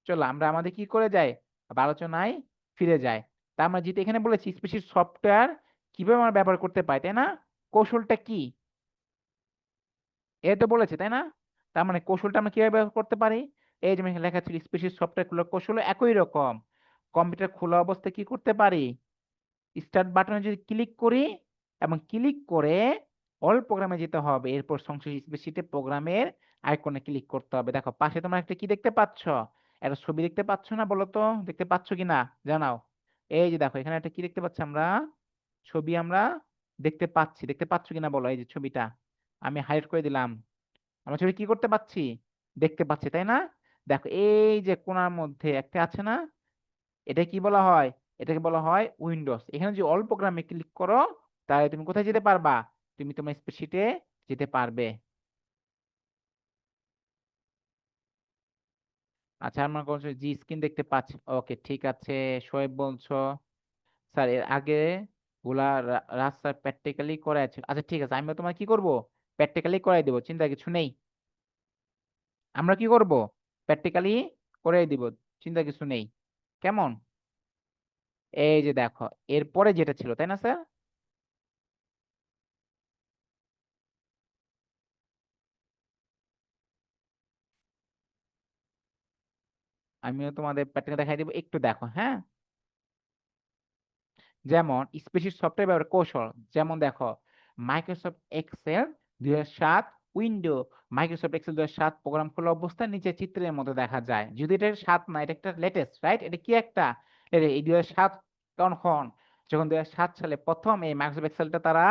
চলো আমরা আমাদের কি করে যাই, আবার আলোচনায় ফিরে যাই। তা আমরা যেটা এখানে বলেছি স্প্রেডশিট সফটওয়্যার কিভাবে আমরা ব্যবহার করতে পারি, তাই না? কৌশলটা কি, এ তো বলেছে তাই না? তার মানে কৌশলটা আমরা কিভাবে ব্যবহার করতে পারি? এই যে এখানে লেখা ছিল স্প্রেডশিট সফটওয়্যার খোলার কৌশল একই রকম। কম্পিউটার খোলা অবস্থায় কি করতে পারি? স্টার্ট বাটনে যদি ক্লিক করি এবং ক্লিক করে অল প্রোগ্রামে যেতে হবে, এরপর সংশ্লিষ্ট স্প্রেডশিটে প্রোগ্রামের আইকনে ক্লিক করতে হবে। দেখো পাশে তোমরা একটা কি দেখতে পাচ্ছ, একটা ছবি দেখতে পাচ্ছ না? বলো তো দেখতে পাচ্ছ কিনা, জানাও। এই যে দেখো এখানে একটা কি দেখতে পাচ্ছি আমরা, ছবি আমরা দেখতে পাচ্ছি, দেখতে পাচ্ছ কিনা বলো, এই যে ছবিটা আমি হাইলাইট করে দিলাম। আমরা ছবি কি করতে পাচ্ছি? দেখতে পাচ্ছি, তাই না? দেখো এই যে কোণার মধ্যে একটা আছে না, এটা কি বলা হয়? এটাকে বলা হয় উইন্ডোজ। এখানে যদি অল প্রোগ্রামে ক্লিক করো, তাহলে তুমি কোথায় যেতে পারবা? তুমি তোমার স্প্রেডশিটে যেতে পারবে। আচ্ছা, আমরা বলছো জি স্ক্রিন দেখতে পাচ্ছি, ওকে ঠিক আছে। শোয়েব বলছো স্যার এর আগে গুলা রাস্তা প্র্যাকটিক্যালি করে আছে। আচ্ছা ঠিক আছে, আমি তোমার কি করব, প্র্যাকটিক্যালি করাই দেবো, চিন্তা কিছু নেই। আমরা কি করব, প্র্যাকটিক্যালি করে দিব, চিন্তা কিছু নেই। কেমন? এই যে দেখো, এরপরে যেটা ছিল, তাই না স্যার? আমিও তোমাদের প্র্যাকটিক্যাল দেখাই দিব, একটু দেখো হ্যাঁ। যেমন স্পেশাল সফটওয়্যার ব্যবহার কৌশল, যেমন দেখো Microsoft Excel 2007, window Microsoft Excel 2007 program খোলা অবস্থায় নিচে চিত্রের মতো দেখা যায়। যদি এটা 7 না, এটা একটা লেটেস্ট, রাইট? এটা কি একটা এই 2007, কখন, যখন 2007 সালে প্রথম এই মাইক্রোসফট এক্সেলটা তারা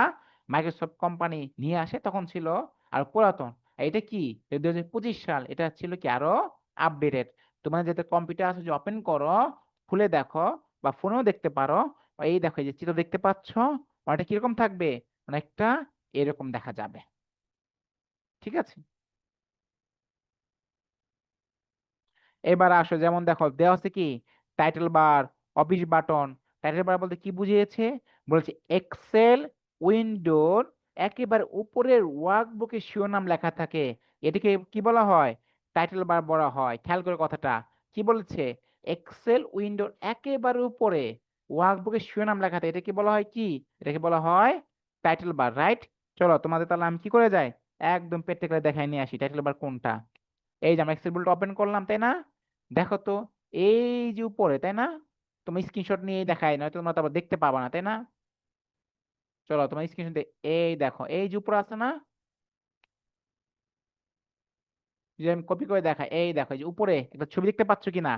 মাইক্রোসফট কোম্পানি নিয়ে আসে, তখন ছিল আর পুরাতন। আর এটা কি 2025 সাল, এটা ছিল কি আরো আপডেটেড। তোমার যাতে কম্পিউটার আছে, যে ওপেন করো, খুলে দেখো, বা ফোনেও দেখতে পারো। এই দেখো, এই যে চিত্র দেখতে পাচ্ছ, ওটা কিরকম থাকবে, অনেকটা এরকম দেখা যাবে। ঠিক আছে, এবার আসো, যেমন দেখো দেওয়া আছে কি title bar, office button. Title bar বলতে কি বুঝিয়েছে? বলছে এক্সেল উইন্ডোর একেবারে উপরের ওয়ার্কবুকে শিরোনাম লেখা থাকে, এটাকে কি বলা হয়? টাইটেল বার বলা হয়। খেয়াল করে কথাটা কি বলেছে, এক্সেল উইন্ডোর একেবারে উপরে ওয়ার্কবুকে শিরোনাম লেখা থাকে, এটাকে বলা হয় কি? এটাকে বলা হয় টাইটেল বার, রাইট? চলো তোমাদের তাহলে আমি কি করে যাই, একদম প্র্যাকটিক্যালি দেখাই নিয়ে আসি টাইটেল বার কোনটা। এই যে আমরা এক্সেল বুলটা ওপেন করলাম, তাই না? দেখো তো, এই যে উপরে, তাই না? তুমি স্ক্রিনশট নিয়ে দেখাই, নয়তো তোমরা তারপর দেখতে পাবা না, তাই না? চলো তোমার স্ক্রিনশট, এই দেখো এই যে উপরে আছে না, যে আমি কপি করে দেখাই, এই দেখো এই যে উপরে একটা ছবি দেখতে পাচ্ছ কিনা?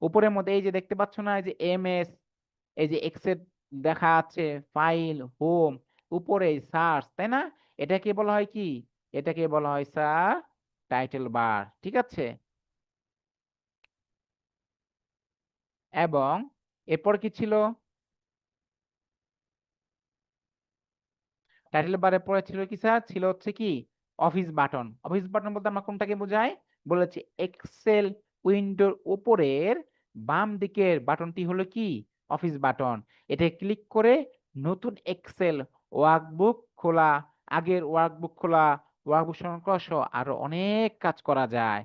উপরের মধ্যে এই যে দেখতে পাচ্ছ না, এই যে এমএস, এই যে এক্সেল দেখা আছে, ফাইল, হোম, উপরে সার্চ, তাই না? এটাকে বলা হয় কি? এটাকে বলা হয় স্যার টাইটেল বার, ঠিক আছে? এবং এরপর কি ছিল? টাইটেল বারের পরে ছিল কি স্যার? ছিল হচ্ছে কি অফিস বাটন। অফিস বাটন বলতে আমরা কোনটাকে বোঝাই? বলেছি এক্সেল উইন্ডোর উপরের বাম দিকের বাটনটি হলো কি অফিস বাটন। এটা ক্লিক করে নতুন এক্সেল ওয়ার্কবুক খোলা, আগের ওয়ার্কবুক খোলা, ওয়ার্কবুক সংরক্ষণ করা সহ আরো অনেক কাজ করা যায়।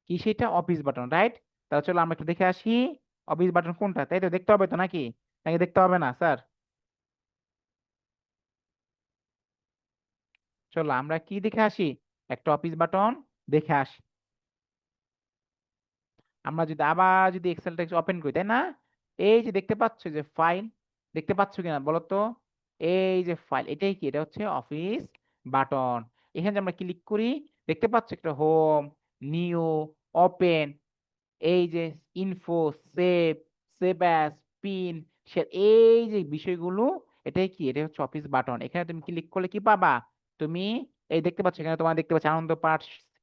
কি সেটা? Office button, right? তাহলে চলো আমরা একটু দেখে আসি অফিস বাটন কোনটা, তাই তো? দেখতে হবে তো নাকি, নাকি দেখতে হবে না স্যার? চলো আমরা কি দেখে আসি, একটা অফিস বাটন দেখে আসি। আমরা যদি আবার যদি এক্সেলটা ওপেন করি, তাই না? এই যে দেখতে পাচ্ছ যে ফাইল, দেখতে পাচ্ছ কিনা বলো তো? এই যে ফাইল, এটাই কি? এটা হচ্ছে অফিস বাটন। এখানে যে আমরা ক্লিক করি, দেখতে পাচ্ছ একটা হোম, নিউ, ওপেন, এই যে info, save, save as, pin, share, এই যে বিষয়গুলো, এটাই কি? এটা হচ্ছে অফিস বাটন। এখানে তুমি ক্লিক করলে কি পাবা? তুমি এই দেখতে পাচ্ছ, এখানে তোমার দেখতে পাচ্ছ আনন্দ পাঠ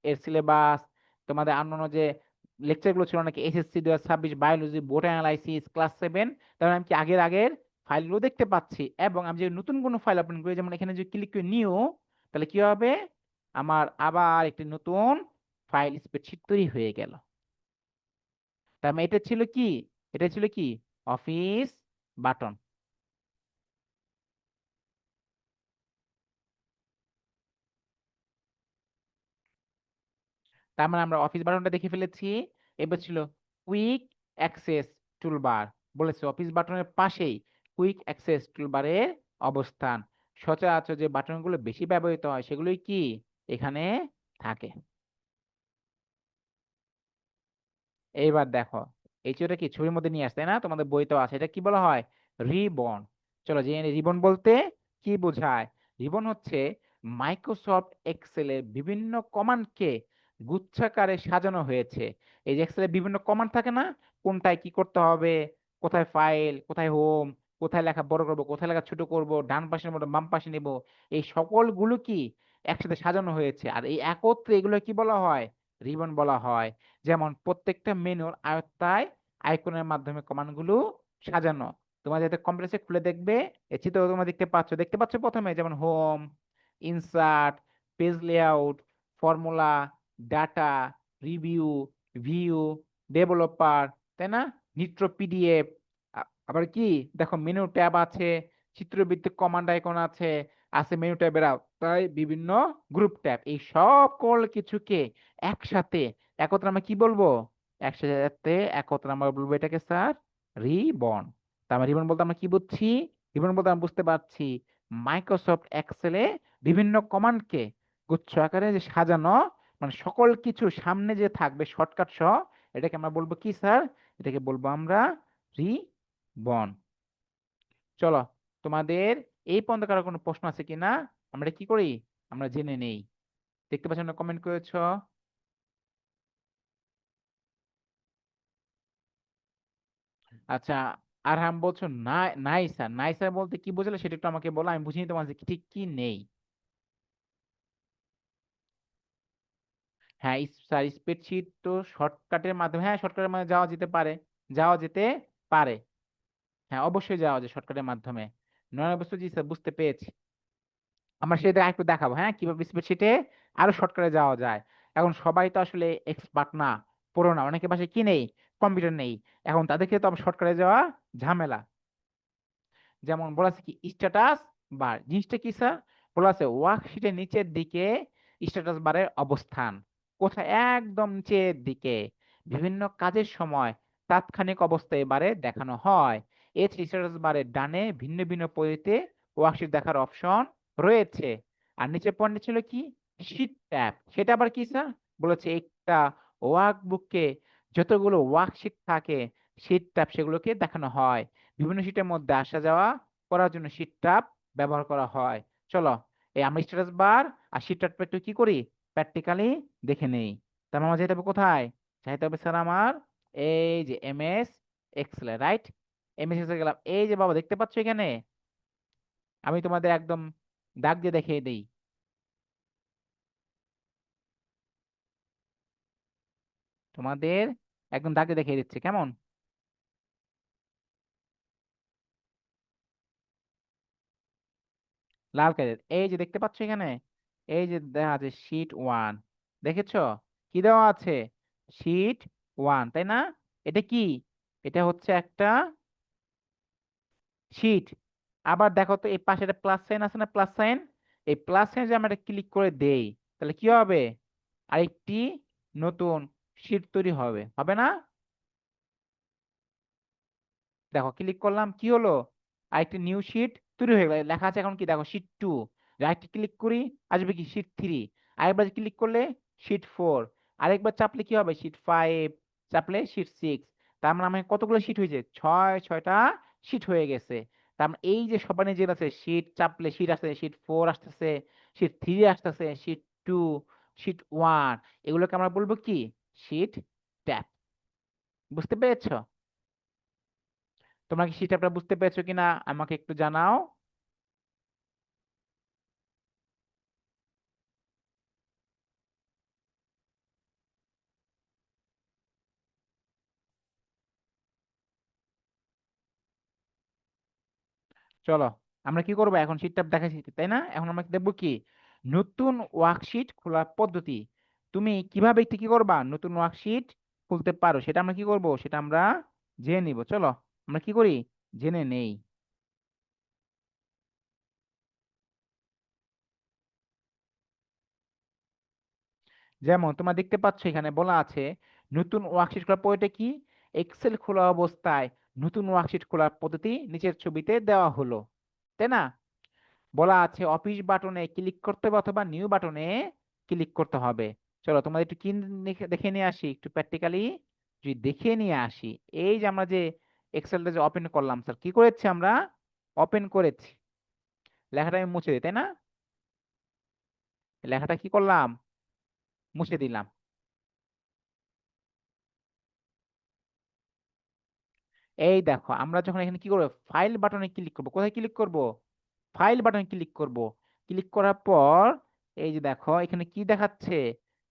এর সিলেবাস, তোমাদের অন্যান্য যে লেকচার গুলো ছিল নাকি, SSC 2026 biology, board analysis, class 7, তাহলে আমি কি আগের আগের ফাইলগুলো দেখতে পাচ্ছি। এবং আমি যে নতুন কোনো ফাইল ওপেন করি, যেমন এখানে যদি ক্লিক করি নিউ, তাহলে কি হবে? আমার আবার একটি নতুন ফাইল স্প্রেডশিট তৈরি হয়ে গেল। তার মানে এটা ছিল কি? এটা ছিল কি অফিস বাটন। তার মানে আমরা অফিস বাটনটা দেখে ফেলেছি। এবার ছিল কুইক অ্যাক্সেস টুলবার। বলেছে অফিস বাটনের পাশেই কুইক অ্যাক্সেস টুলবারের অবস্থান। সচরাচর যে বাটনগুলো বেশি ব্যবহৃত হয় সেগুলোই কি এখানে থাকে। এইবার দেখো, এই চিত্রটা কি ছবির মধ্যে নিয়ে আসছে, তাই না? তোমাদের বইতেও আছে। এটা কি বলা হয়? রিবন। চলো জেনে নিই রিবন বলতে কি বোঝায়। রিবন হচ্ছে মাইক্রোসফট এক্সেলের বিভিন্ন কমান্ডকে গুচ্ছাকারে সাজানো হয়েছে। এই যে এক্সেলের বিভিন্ন কমান্ড থাকে না, কোনটায় কি করতে হবে, কোথায় ফাইল, কোথায় হোম, কোথায় লেখা বড় করব, কোথায় লেখা ছোট করব, ডান পাশে নেবো বাম পাশে নেব, এই সকলগুলো কি একসাথে সাজানো হয়েছে। আর এই একত্রে এগুলো কি বলা হয়, রিবন বলা হয়। যেমন প্রত্যেকটা মেনুর আয়ত্তায় আইকনের মাধ্যমে কমান্ডগুলো সাজানো। তোমার যাতে কম্পিউটারে খুলে দেখবে, এই চিত্র তোমরা দেখতে পাচ্ছ প্রথমে যেমন home, insert, page layout, formula, data, review, view, developer, তাই না, নিত্র পিডিএফ, আবার কি দেখো মেনু ট্যাব আছে, চিত্রভিত্তিক কমান্ড আইকন আছে, আছে মেনু ট্যাবের আওতায় বিভিন্ন গ্রুপ ট্যাব। এই সকল কিছুকে একসাথে একত্রে আমরা কি বলবো, একসাথে একত্রে আমরা বলবো এটাকে স্যার রিবন। তার মানে রিবন বলতে আমরা কি বুঝছি, রিবন বলতে আমরা বুঝতে পারছি মাইক্রোসফট এক্সেলে বিভিন্ন কমান্ডকে গুচ্ছ আকারে যে সাজানো, মানে সকল কিছু সামনে যে থাকবে শর্টকাট সহ, এটাকে আমরা বলবো কি স্যার, এটাকে বলবো আমরা রিবন। চলো, তোমাদের এই পর্যন্ত কারো কোনো প্রশ্ন আছে কিনা আমরা কি করি, আমরা জেনে নেই। দেখতে পাচ্ছ না কমেন্ট করেছো। আচ্ছা, আরহাম বলছো না, নাই স্যার, নাই স্যার বলতে কি বুঝলে সেটা একটু আমাকে বলো, আমি বুঝিনি তোমার যে ঠিক কি নেই। হ্যাঁ স্যার, স্প্রেডশিট তো শর্টকাটের মাধ্যমে, হ্যাঁ শর্টকাটের মাধ্যমে যাওয়া যেতে পারে, যাওয়া যেতে পারে। হ্যাঁ অবশ্যই যাওয়া যায় শর্টকাটের মাধ্যমে। নয় বুঝতে, জি স্যার বুঝতে পেরেছি। আমরা সেটা একটু দেখাবো, হ্যাঁ কিভাবে স্প্রেডশিটে আরো শর্টকাটে যাওয়া যায়। এখন সবাই তো আসলে এক্সপার্ট না, পুরো না, অনেকের পাশে কি নেই, কম্পিউটার নেই। এখন তাদেরকে তো আবার শর্টকাটে যাওয়া ঝামেলা। যেমন বলা আছে কি স্ট্যাটাস বার, জিনিসটা কি স্যার, বলা আছে ওয়ার্কশিটের নিচের দিকে স্ট্যাটাস বারের অবস্থান কোথায়, একদম নিচের দিকে, বিভিন্ন কাজের সময় তাৎক্ষণিক অবস্থায় এবারে দেখানো হয়। এছাড়া স্ট্যাটাস বারের ডানে ভিন্ন ভিন্ন পদ্ধতিতে ওয়ার্কশিট দেখার অপশন রয়েছে। আর নিচে পয়েন্ট ছিল কি শীট ট্যাব, সেটা আবার কি স্যার, বলেছে একটা ওয়ার্কবুকে যতগুলো ওয়ার্কশিট থাকে শীট ট্যাব সেগুলোকে দেখানো হয়। বিভিন্ন শীটের মধ্যে আসা যাওয়া করার জন্য শীট ট্যাব ব্যবহার করা হয়। চলো, এই আমরা স্ট্যাটাস বার আর শীট ট্যাবটা একটু কি করি, প্র্যাকটিক্যালি দেখে নেই। তার মানে আমার যেতে হবে কোথায়, চাইতে হবে স্যার আমার এই যে MS Excel, right, MS Excel গেলাম। এই যে বাবা দেখতে পাচ্ছ এখানে, আমি তোমাদের একদম দাগ দিয়ে দেখিয়ে দিই, তোমাদের একদম দাগ দিয়ে দেখিয়ে দিচ্ছে কেমন, লাল কালার, এই যে দেখতে পাচ্ছ এখানে, এই যে দেখা আছে শীট ওয়ান, দেখেছো কি দেওয়া আছে, শীট ওয়ান, তাই না, এটা কি, এটা হচ্ছে একটা শীট। আবার দেখো তো এই পাশে একটা প্লাস সাইন আছে না, প্লাস সাইন, এই প্লাস সাইন যদি আমরা ক্লিক করে দেই তাহলে কি হবে, আরেকটি নতুন শীট তৈরি হবে, হবে না, দেখো ক্লিক করলাম কি হলো, আরেকটি নিউ শিট তৈরি হয়ে গেল, লেখা আছে এখন কি দেখো শিট টু, আরেকটি ক্লিক করি আসবে কি শিট থ্রি, আরেকবার ক্লিক করলে শিট ফোর, আরেকবার চাপলে কি হবে শিট ফাইভ, চাপলে শিট সিক্স। তার মানে আমার কতগুলো শিট হয়েছে, ছয়টা শিট হয়ে গেছে। তার মানে এই যে সবাই যে আছে শিট চাপলে শিট আসছে, শিট ফোর আসতেছে, শিট থ্রি আসতেছে, শিট টু, শিট ওয়ান, এগুলোকে আমরা বলবো কি শিট ট্যাব। বুঝতে পেরেছো, তোমরা কি শিট ট্যাবটা বুঝতে পেরেছো কিনা আমাকে একটু জানাও। চলো, আমরা কি করবো এখন, শীট ট্যাব দেখাচ্ছি তাই না, এখন আমরা দেখবো কি নতুন ওয়ার্কশিট খোলার পদ্ধতি। তুমি কিভাবে একটি কি করবা, নতুন ওয়ার্কশিট খুলতে পারো সেটা আমরা কি করব, সেটা আমরা জেনে নিব। চলো আমরা কি করি, জেনে নেই। যেমন তোমরা দেখতে পাচ্ছ এখানে বলা আছে নতুন ওয়ার্কশিট খোলার পদ্ধতি কি, এক্সেল খোলা অবস্থায় নতুন ওয়ার্কশিট খোলার পদ্ধতি নিচের ছবিতে দেওয়া হলো, তাই না, বলা আছে অফিস বাটনে ক্লিক করতে হবে অথবা নিউ বাটনে ক্লিক করতে হবে। চলো তোমাদের একটু কি দেখে নিয়ে আসি, একটু প্র্যাকটিক্যালি যদি দেখে নিয়ে আসি। এই যে আমরা যে এক্সেলটা যে ওপেন করলাম স্যার, কি করেছি আমরা, ওপেন করেছি, লেখাটা আমি মুছে দিই তাই না, লেখাটা কি করলাম, মুছে দিলাম। এই দেখো আমরা যখন এখানে কি করবো, ফাইল বাটনে ক্লিক করব। কোথায় ক্লিক করব? ফাইল বাটনে ক্লিক করব। ক্লিক করার পর এই যে দেখো এখানে কি দেখাচ্ছে,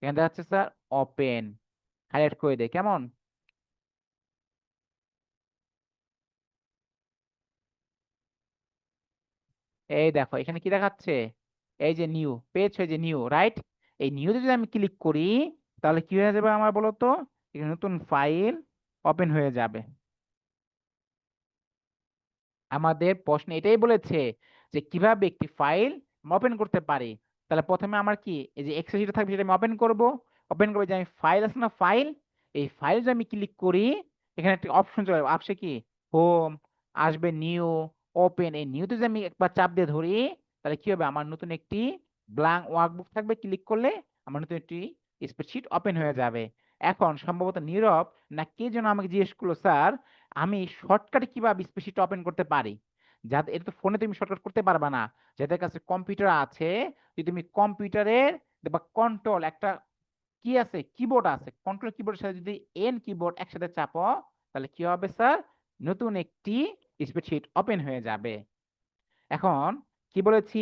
এখানে দেখাচ্ছে স্যার ওপেন। হাইলাইট করে দে কেমন। এই দেখো এখানে কি দেখাচ্ছে, এই যে নিউ পেজ, হয়ে যে নিউ, রাইট। এই নিউতে যদি আমি ক্লিক করি তাহলে কি হয়ে যাবে আমার বলো তো, এখানে নতুন ফাইল ওপেন হয়ে যাবে। আমাদের প্রশ্ন এটাই বলেছে যে কিভাবে একটি ফাইল ওপেন করতে পারি। তাহলে প্রথমে আমার কি এই যে এক্সেল শিটে থাকবে সেটা আমি ওপেন করব। ওপেন করে যে আমি ফাইল আছে না ফাইল, এই ফাইল যদি আমি ক্লিক করি এখানে একটা অপশন চলে আসবে, আসবে কি হোম, আসবে নিউ, ওপেন। এই নিউতে যদি আমি একবার চাপ দিয়ে ধরি তাহলে কি হবে, আমার নতুন একটি ব্ল্যাঙ্ক ওয়ার্কবুক থাকবে। ক্লিক করলে আমার নতুন একটি স্প্রেডশিট ওপেন হয়ে যাবে। এখন সম্ভবত নীরব না কে যেন আমাকে জিজ্ঞেস করলো, স্যার আমি শর্টকাটে কিভাবে স্প্রেডশিট ওপেন করতে পারি। যাদের এটা তো ফোনে তুমি শর্টকাট করতে পারবা না, যাদের কাছে কম্পিউটার আছে, যদি তুমি কম্পিউটারের বা কন্ট্রোল একটা কি আছে কিবোর্ড আছে, কন্ট্রোল কিবোর্ডের সাথে যদি এন কিবোর্ড একসাথে চাপো তাহলে কি হবে স্যার, নতুন একটি স্প্রেডশিট ওপেন হয়ে যাবে। এখন কি বলেছি,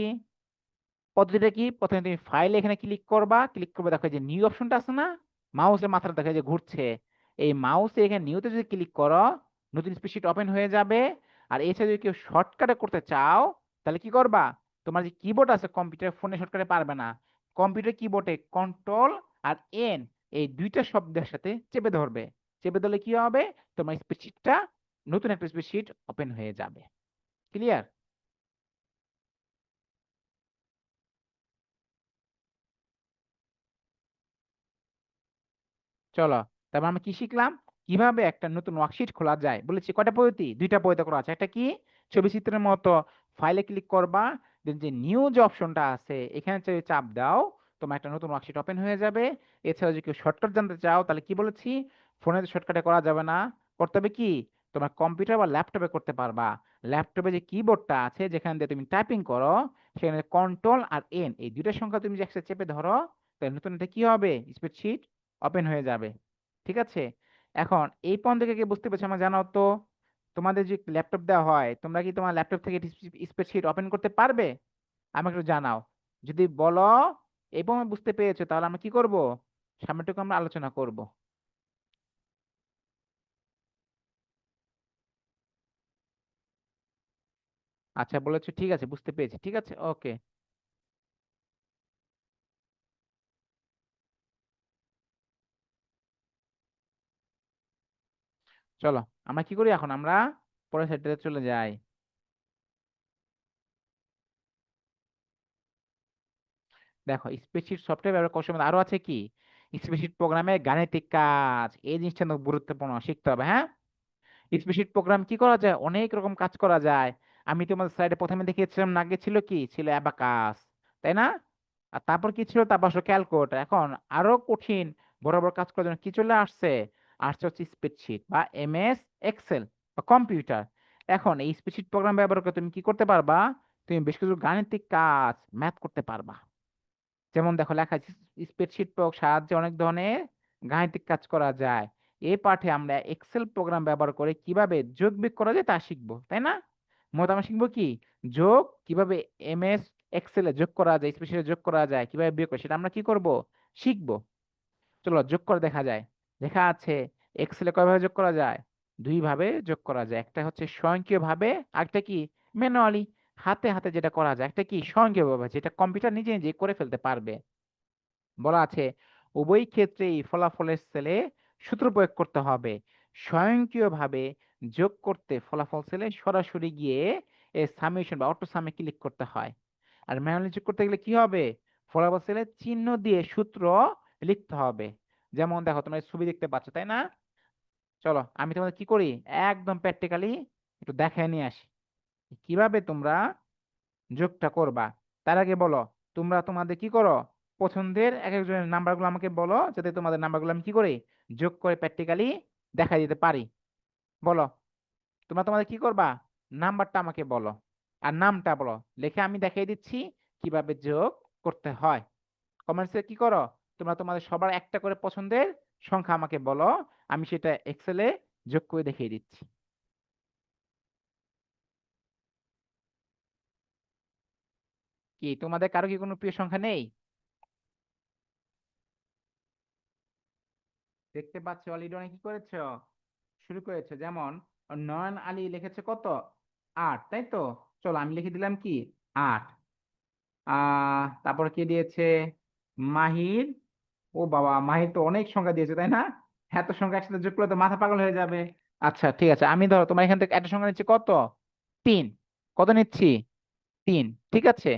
পদ্ধতিটা কি, প্রথমে তুমি ফাইলে এখানে ক্লিক করবা। ক্লিক করবে, দেখো এই যে নিউ অপশনটা আছে না, মাউসের মাথাটা দেখো এই যে ঘুরছে, এই মাউসে এখানে নিউতে যদি ক্লিক করো নতুন স্প্রেডশিট ওপেন হয়ে যাবে। আর এছাড়া যদি কেউ শর্টকাটে করতে চাও তাহলে কি করবা, তোমার যে কিবোর্ড আছে কম্পিউটার, ফোনে শর্টকাটে পারবে না, কম্পিউটার কিবোর্ডে কন্ট্রোল আর এন এই দুইটা শব্দের সাথে চেপে ধরবে। চেপে ধরলে কি হবে, তোমার স্প্রেডশিটটা নতুন একটা স্প্রেডশিট ওপেন হয়ে যাবে। ক্লিয়ার? চলো, তারপর আমরা কি শিখলাম, কিভাবে একটা নতুন ওয়ার্কশিট খোলা যায়। বলেছি কয়টা পদ্ধতি, দুইটা পদ্ধতি করা আছে। একটা কি, ছবি চিত্রের মতো ফাইলে ক্লিক করবা, দেন যে নিউ যে অপশনটা আছে এখানে যদি চাপ দাও তোমার একটা নতুন ওয়ার্কশিট ওপেন হয়ে যাবে। এছাড়া যদি কেউ শর্টকাট জানতে চাও তাহলে কি বলেছি, ফোনে তো শর্টকাটে করা যাবে না, করতে হবে কি, তোমার কম্পিউটার বা ল্যাপটপে করতে পারবা। ল্যাপটপে যে কিবোর্ডটা আছে যেখান দিয়ে তুমি টাইপিং করো, সেখানে কন্ট্রোল আর এন এই দুইটা সংখ্যা তুমি যে একসাথে চেপে ধরো তাহলে নতুন এটা কি হবে, স্প্রেডশিট ওপেন হয়ে যাবে। ঠিক আছে, এখন এই পয়েন্ট থেকে কি বুঝতে পেরেছো আমার জানাও তো, তোমাদের যে ল্যাপটপ দেওয়া হয় তোমরা কি তোমার ল্যাপটপ থেকে স্প্রেডশিট ওপেন করতে পারবে? আমাকে একটু জানাও। যদি বলো এই পয়েন্ট বুঝতে পেরেছো তাহলে আমরা কি করব, সামনেটুকু আমরা আলোচনা করব। আচ্ছা বলেছো, ঠিক আছে বুঝতে পেরেছি, ঠিক আছে ওকে। চলো আমরা কি করি এখন, আমরা পরের সাইডটাতে চলে যাই। দেখো স্প্রেডশিট সফটওয়্যার ব্যবহার করার সময় আরো আছে কি, স্প্রেডশিট প্রোগ্রামে গাণিতিক কাজ, এই জিনিসটা কিন্তু গুরুত্বপূর্ণ, শিখতে হবে হ্যাঁ। স্প্রেডশিট প্রোগ্রাম কি করা যায়, অনেক রকম কাজ করা যায়। আমি তোমাদের স্লাইডে প্রথমে দেখিয়েছিলাম না, আগে ছিল কি, ছিল অ্যাবাকাস, তাই না? আর তারপর কি ছিল, তারপর আসলে ক্যালকুলেটর। এখন আরো কঠিন বড় বড় কাজ করার জন্য কি চলে আসছে, আসছে হচ্ছে স্প্রেডশিট বা এমএস এক্সেল বা কম্পিউটার। এখন এই স্প্রেডশিট প্রোগ্রাম ব্যবহার করে তুমি কি করতে পারবা, তুমি বেশ কিছু গাণিতিক কাজ ম্যাথ করতে পারবা। যেমন দেখো লেখা আছে স্প্রেডশিট সাহায্যে অনেক ধরনের গাণিতিক কাজ করা যায়। এই পাঠে আমরা এক্সেল প্রোগ্রাম ব্যবহার করে কিভাবে যোগ বিয়োগ করা যায় তা শিখবো, তাই না? মূলত আমরা শিখবো কি, যোগ কিভাবে এমএস এক্সেলে যোগ করা যায়, স্প্রেডশিটে যোগ করা যায়, কিভাবে বিয়োগ করে সেটা আমরা কি করব, শিখবো। চলো যোগ করে দেখা যায়। লেখা আছে এক্সেলে কয়ভাবে যোগ করা যায়, দুই ভাবে যোগ করা যায়। একটা হচ্ছে স্বয়ংক্রিয় ভাবে, আরেকটা কি ম্যানুয়ালি, হাতে হাতে যেটা করা যায়। একটা কি স্বয়ংক্রিয় ভাবে, যেটা কম্পিউটার নিজে নিজে করে ফেলতে পারবে। বলা আছে উভয় ক্ষেত্রেই ফলাফলের সেলে সূত্র প্রয়োগ করতে হবে। স্বয়ংক্রিয়ভাবে যোগ করতে ফলাফল সেলে সরাসরি গিয়ে সামেশন বা অটো সামে ক্লিক করতে হয়। আর ম্যানুয়ালি যোগ করতে গেলে কি হবে, ফলাফল সেলে চিহ্ন দিয়ে সূত্র লিখতে হবে। যেমন দেখো তোমরা এই ছবি দেখতে পাচ্ছ তাই না, চলো আমি তোমাদের কি করি, একদম প্র্যাকটিক্যালি একটু দেখায় নিয়ে আসি কিভাবে তোমরা যোগটা করবা। তার আগে বলো, তোমরা তোমাদের কি করো, পছন্দের এক একজনের নাম্বারগুলো আমাকে বলো, যাতে তোমাদের নাম্বারগুলো আমি কি করি, যোগ করে প্র্যাকটিক্যালি দেখা দিতে পারি। বলো, তোমরা তোমাদের কি করবা, নাম্বারটা আমাকে বলো আর নামটা বলো, লিখে আমি দেখিয়ে দিচ্ছি কিভাবে যোগ করতে হয়। কমেন্টসে কি করো, তোমরা তোমাদের সবার একটা করে পছন্দের সংখ্যা আমাকে বলো, আমি সেটা এক্সেলে যোগ করে দেখিয়ে দিচ্ছি। কি তোমাদের কারো কি কোনো প্রিয় সংখ্যা নেই? দেখতে পাচ্ছ অলরেডি অনেক কি করেছো, শুরু করেছো। যেমন নয়ন আলী লিখেছে কত, 8, তাই তো। চলো আমি লিখে দিলাম কি 8। তারপর কি দিয়েছে, মাহির। ও বাবা, মাহির তো অনেক সংখ্যা দিয়েছে তাই না, এত সংখ্যা একসাথে যোগ করলে তো মাথা পাগল হয়ে যাবে। আচ্ছা ঠিক আছে, আমি ধরো তোমার এখান থেকে একটা সংখ্যা নিচ্ছি কত, 3। কত নিচ্ছি, 3, ঠিক আছে।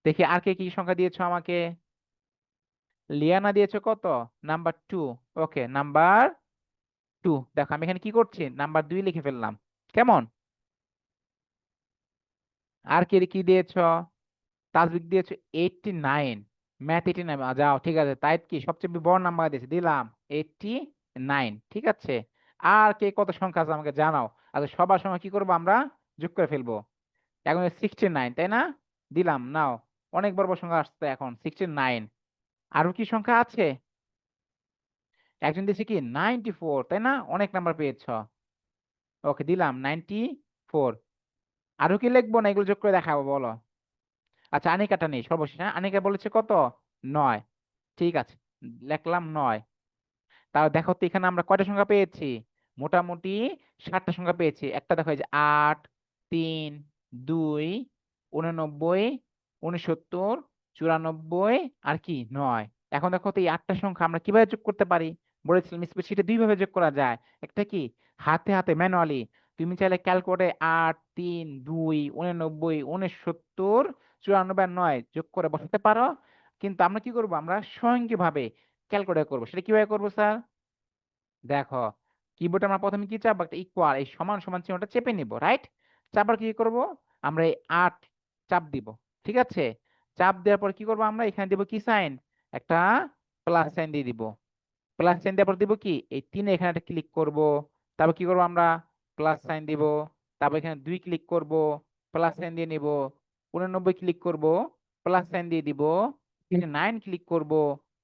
দেখি আর কে কি সংখ্যা দিয়েছো আমাকে। লিয়ানা দিয়েছো কত, নাম্বার 2। ওকে, নাম্বার 2। দেখো আমি এখানে কি করছি, নাম্বার 2 লিখে ফেললাম। কেমন? আর কে কি দিয়েছো, তাজবিক দিয়েছো 89। ম্যাথ 89, যাও ঠিক আছে। তাই কি সবচেয়ে বড় নাম্বার দিয়েছে, দিলাম 89, ঠিক আছে। আর কে কত সংখ্যা আছে আমাকে জানাও। আচ্ছা সবার সময় কি করবো আমরা, যোগ করে ফেলবো। এখন 69, তাই না, দিলাম নাও। অনেক বড় বড় সংখ্যা আসছে এখন 69। আরো কি সংখ্যা আছে, একজন দিয়েছে কি 94, তাই না, অনেক নাম্বার পেয়েছ। ওকে, দিলাম 94। আরো কি লিখবো না এগুলো যোগ করে দেখাবো বলো। আচ্ছা আনিকাটা নেই সর্বশেষ, হ্যাঁ আনিকা বলেছে কত, 9। ঠিক আছে, লিখলাম 9। তাও দেখো তো এখানে আমরা কয়টা সংখ্যা পেয়েছি, মোটামুটি 7টা সংখ্যা পেয়েছি। একটা দেখো এই যে 8, 3, 2, 89, 69, 94, আর কি 9। এখন দেখো তো এই 8টা সংখ্যা আমরা কিভাবে যোগ করতে পারি, বলেছিলাম স্প্রেডশিটে 2 ভাবে যোগ করা যায়। একটা কি হাতে হাতে ম্যানুয়ালি, তুমি চাইলে ক্যালকুলেটরে 8, 3, 2, 89, 69, 94 আর 9 যোগ করে বসাতে পারো। কিন্তু আমরা কি করব, আমরা স্বয়ংক্রিয়ভাবে ক্যালকুলেট করবো। সেটা কিভাবে করবো স্যার, দেখো কিবোর্ডে আমরা প্রথমে কি চাপবো, একটা ইকুয়াল, এই সমান সমান চিহ্নটা চেপে নিব, রাইট। চাপার কি করব, আমরা এই 8 চাপ দিব, ঠিক আছে। চাপ দেওয়ার পর কি করব, আমরা এখানে দিব কি সাইন, একটা প্লাস সাইন দিয়ে দিব। প্লাস সাইন দেওয়ার পর দিব কি এই 3 এখানে একটা ক্লিক করব। তারপর কি করব আমরা, প্লাস সাইন দিব। তারপর এখানে 2 ক্লিক করব, প্লাস সাইন দিয়ে নিব। 89 ক্লিক করব, প্লাস সাইন দিয়ে দিব। 9 ক্লিক করব,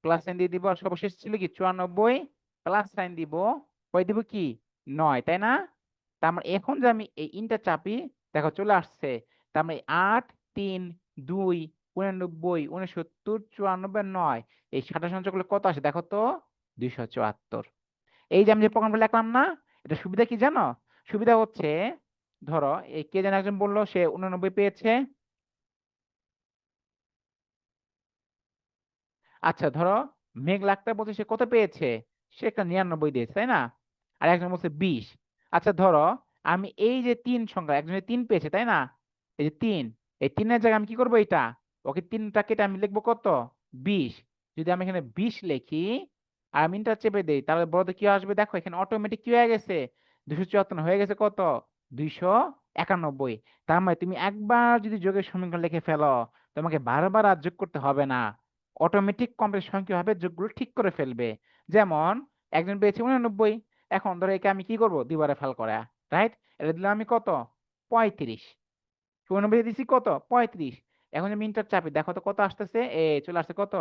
প্লাস সাইন দিয়ে দিব। আর সর্বশেষ ছিল কি 94, প্লাস সাইন দিব। কই দিব কি 9, তাই না। তার মানে এখন যে আমি এই ইনটা চাপি, দেখো চলে আসছে। তার মানে 8, 3, 2, 89, 69, 94, 9, এই 7 সঞ্চয় করলে কত আসে দেখো তো, 274। এই যে আমি যে প্রোগ্রামটা লিখলাম না, এটা সুবিধা কি জানো, সুবিধা হচ্ছে ধরো এই কে যেন একজন বললো সে 89 পেয়েছে। আচ্ছা ধরো মেঘ লাখটা বলছে সে কত পেয়েছে, সে একটা 99 দিয়েছে তাই না। আর একজন বলছে 20। আচ্ছা ধরো আমি এই যে 3 সংখ্যা, একজনের 3 পেয়েছে তাই না, এই যে 3, এই 3-এর জায়গায় আমি কি করবো, এটা ওকে 3টা কেটে আমি লিখবো কত, 20। যদি আমি এখানে 20 লিখি আর আমি ইন্টার চেপে দেই, তাহলে বড়দের কি আসবে, দেখো এখানে অটোমেটিক কি হয়ে গেছে, 274 হয়ে গেছে কত, 291। তার মানে তুমি একবার যদি যোগের সমীকরণ লিখে ফেলো, তোমাকে বারবার আর যোগ করতে হবে না, অটোমেটিক কম্পিউটার স্বয়ংক্রিয়ভাবে যোগগুলো ঠিক করে ফেলবে। যেমন একজন পেয়েছে 89, এখন ধরো একে আমি কি করব, দুইবারে ফেল করা, রাইট। এটা দিলাম আমি কত, 35। 94 দিছি কত, 35। এখন আমি ইন্টার চাপি, দেখো তো কত আসতেছে, চলে আসছে কত,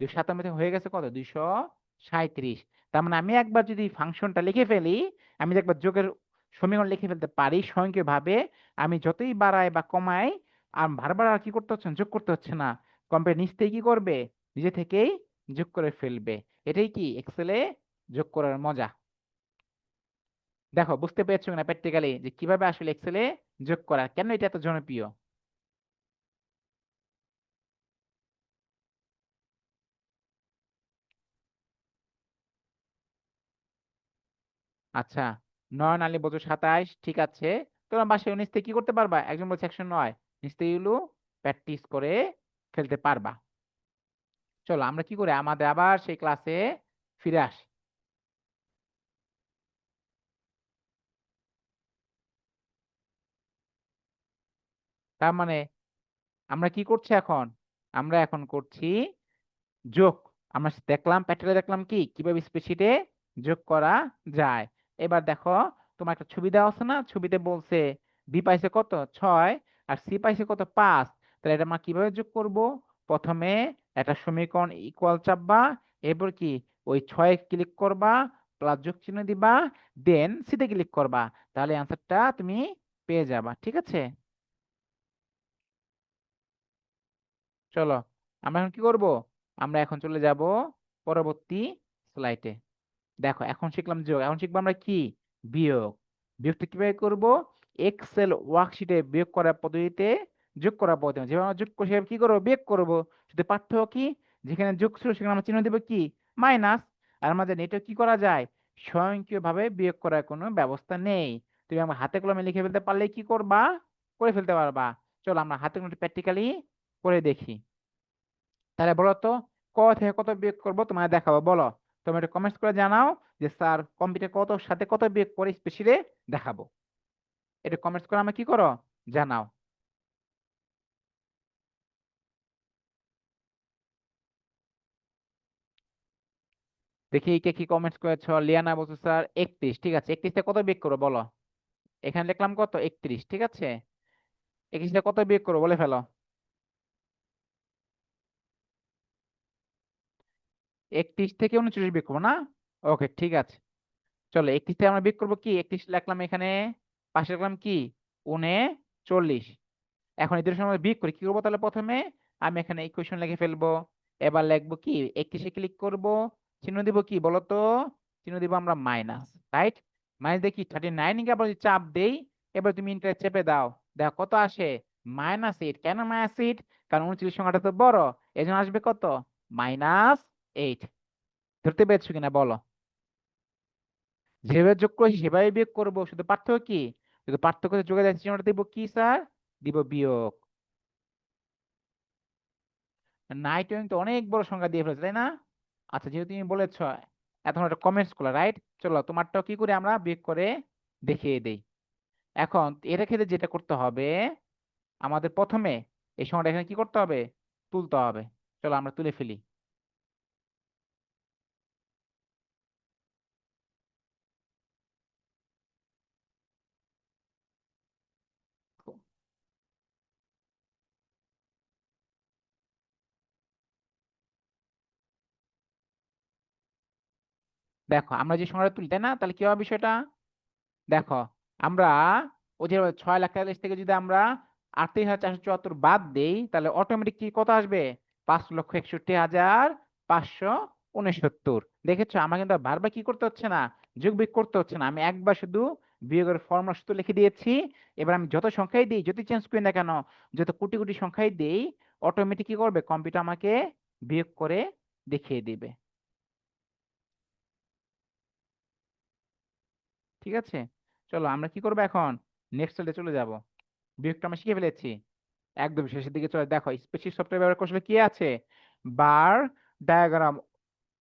297 হয়ে গেছে কত, 237। তার মানে আমি একবার যদি ফাংশনটা লিখে ফেলি, আমি যে একবার যোগের সমীকরণ লিখে ফেলতে পারি স্বয়ংক্রিয়ভাবে, আমি যতই বাড়াই বা কমাই, আর বারবার আর কি করতে হচ্ছে না, যোগ করতে হচ্ছে না। কম্পিউটার নিজ থেকেই কি করবে, নিজে থেকেই যোগ করে ফেলবে। এটাই কি এক্সেলে যোগ করার মজা। দেখো বুঝতে পেরেছো না প্র্যাকটিক্যালি যে কিভাবে আসলে এক্সেলে যোগ করা, কেন এটা এত জনপ্রিয়। আচ্ছা, নয়ন আলী বছর 27, ঠিক আছে। তোমরা বাসায় নিচ থেকে কি করতে পারবা, একজন বলছে 109, নিচ থেকে এগুলো প্র্যাকটিস করে ফেলতে পারবা। চলো আমরা কি করে আমাদের আবার সেই ক্লাসে ফিরে আসি। তার মানে আমরা কি করছি এখন, আমরা এখন করছি যোগ। আমরা দেখলাম প্র্যাকটিক্যালি, দেখলাম কি কিভাবে স্প্রেডশিটে যোগ করা যায়। এবার দেখো তোমার একটা ছবি দেওয়া আছে না, ছবিতে বলছে বি পাইছে কত 6 আর সি পাইছে কত 5। তাহলে এটা আমরা কিভাবে যোগ করব, প্রথমে একটা সমীকরণ ইকুয়াল চাপবা, এরপর কি ওই 6 ক্লিক করবা, প্লাস যোগ চিহ্ন দিবা, দেন সিতে ক্লিক করবা, তাহলে অ্যান্সারটা তুমি পেয়ে যাবা, ঠিক আছে। চলো আমরা এখন কি করব, আমরা এখন চলে যাব পরবর্তী স্লাইডে। দেখো এখন শিখলাম যোগ, এখন শিখবো আমরা কি, বিয়োগ। বিয়োগটা কিভাবে করব, এক্সেল ওয়ার্কশিটে বিয়োগ করার পদ্ধতিতে, যোগ করার পদ্ধতি যেভাবে আমরা যোগ করি সেভাবে কি করবো, বিয়োগ করব। শুধু পার্থক্য কি, যেখানে যোগ ছিল সেখানে আমরা চিহ্ন দেবো কি, মাইনাস। আর আমাদের এটা কি করা যায়, স্বয়ংক্রিয়ভাবে বিয়োগ করার কোনো ব্যবস্থা নেই। তুমি আমার হাতে কলমে লিখে ফেলতে পারলে কি করবা, করে ফেলতে পারবা। চলো আমরা হাতে কলমে প্র্যাকটিক্যালি করে দেখি। তাহলে বলো তো, ক থেকে কত বিয়োগ করবো তোমার দেখাবো, বলো। তুমি একটা কমেন্টস করে জানাও যে স্যার কম্পিউটার কত সাথে কত বিয়োগ করে স্পেশালি দেখাবো। এটা কমেন্টস করে আমাকে কি করো, জানাও। দেখি কে কি কমেন্টস করেছো। লিয়ানা বলছো স্যার 31, ঠিক আছে 31 থেকে কত বিয়োগ করবো বলো। এখানে লিখলাম কত, 31, ঠিক আছে। 31 থেকে কত বিয়োগ করবো বলে ফেলো। 31 থেকে 39 বিয়োগ করবো না, ওকে ঠিক আছে। চলো 31 থেকে আমরা বিয়োগ করবো কি, 31 লিখলাম এখানে, পাশে লিখলাম কি, 39। এখন এদের সময় বিয়োগ করি, কি করবো তাহলে, প্রথমে আমি এখানে ইকুয়েশন লিখে ফেলবো। এবার লিখবো কি, 31-এ ক্লিক করব, চিহ্ন দিব কি বলতো, চিহ্ন দিব আমরা মাইনাস, রাইট। মাইনাস দেখি 39 কে আবার যদি চাপ দেই, এবার তুমি ইন্টার চেপে দাও, দেখো কত আসে, -8। কেন -8, কারণ 39 সংখ্যাটা তো বড়, এই জন্য আসবে কত, -8। ধরতে পেরেছো কিনা বলো। যেভাবে যোগ করেছি সেভাবে বিয়োগ করবো, শুধু পার্থক্য কি, শুধু পার্থক্য হচ্ছে যোগে যাচ্ছে চিহ্নটা দিব কি স্যার, দিব বিয়োগ। নাইট তো অনেক বড় সংখ্যা দিয়ে ফেলেছে তাই না। আচ্ছা যেহেতু তুমি বলেছ, এখন একটা কমেন্টস করলা, রাইট। চলো তোমারটাও কি করে আমরা বিয়োগ করে দেখিয়ে দেই। এখন এটা ক্ষেত্রে যেটা করতে হবে, আমাদের প্রথমে এই সংখ্যাটা এখানে কি করতে হবে, তুলতে হবে। চলো আমরা তুলে ফেলি। দেখো আমরা যে সংখ্যাটা তুলি তাই না, তাহলে কি হবে বিষয়টা, দেখো আমরা ওই যে 6,41,000 থেকে যদি আমরা 38,474 বাদ দেই, তাহলে অটোমেটিক কি কত আসবে, 5,61,569। দেখেছো আমার কিন্তু আর বারবার কি করতে হচ্ছে না, যোগ বিয়োগ করতে হচ্ছে না, আমি একবার শুধু বিয়োগের ফর্মুলা শুধু লিখে দিয়েছি। এবার আমি যত সংখ্যাই দিই, যত চেঞ্জ করি না কেন, যত কোটি কোটি সংখ্যাই দিই, অটোমেটিক কি করবে, কম্পিউটার আমাকে বিয়োগ করে দেখিয়ে দিবে। ঠিক আছে, চলো আমরা কি করবো এখন, নেক্সট স্লাইডে চলে যাব। বিয়োগটা আমরা শিখে ফেলেছি, একদম শেষের দিকে চলে। দেখো স্প্রেডশিট সফটওয়্যার ব্যবহার কৌশলে কি আছে, বার ডায়াগ্রাম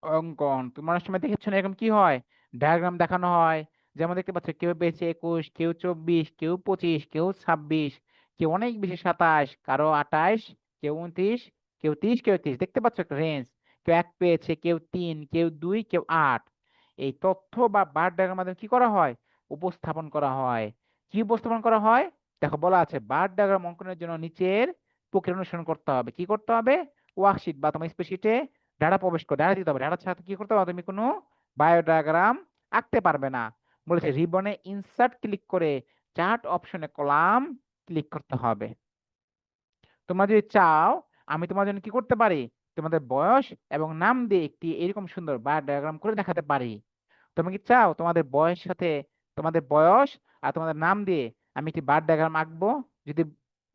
অঙ্কন। তুমি অনেক সময় দেখেছো না এরকম কি হয়, ডায়াগ্রাম দেখানো হয়। যেমন দেখতে পাচ্ছ, কেউ পেয়েছে 21, কেউ 24, কেউ 25, কেউ 26, কেউ অনেক বেশি 27, কারো 28, কেউ 29, কেউ 30, কেউ 31। দেখতে পাচ্ছ একটা রেঞ্জ, কেউ 1 পেয়েছে, কেউ 3, কেউ 2, কেউ 8। এই তথ্য বা বার ডায়াগ্রাম মাধ্যমে কি করা হয়, উপস্থাপন করা হয়। কি উপস্থাপন করা হয়, দেখো বলা আছে বার ডায়াগ্রাম অঙ্কনের জন্য নিচের প্রক্রিয়া অনুসরণ করতে হবে। কি করতে হবে, ওয়ার্কশিট বা তোমার স্প্রেডশিটে ডাটা প্রবেশ করে ডাটা দিতে হবে, ডাটা ছাড়া কি করতে হবে, তুমি কোনো বায়োডায়াগ্রাম আঁকতে পারবে না। বলেছে রিবনে ইনসার্ট ক্লিক করে চার্ট অপশনে কলাম ক্লিক করতে হবে। তোমরা যদি চাও, আমি তোমার জন্য কি করতে পারি, তোমাদের বয়স এবং নাম দিয়ে একটি এরকম সুন্দর বায়োডায়াগ্রাম করে দেখাতে পারি। তুমি কি চাও তোমাদের বয়স সাথে, তোমাদের বয়স আর তোমাদের নাম দিয়ে আমি একটি বার ডায়াগ্রাম আঁকবো, যদি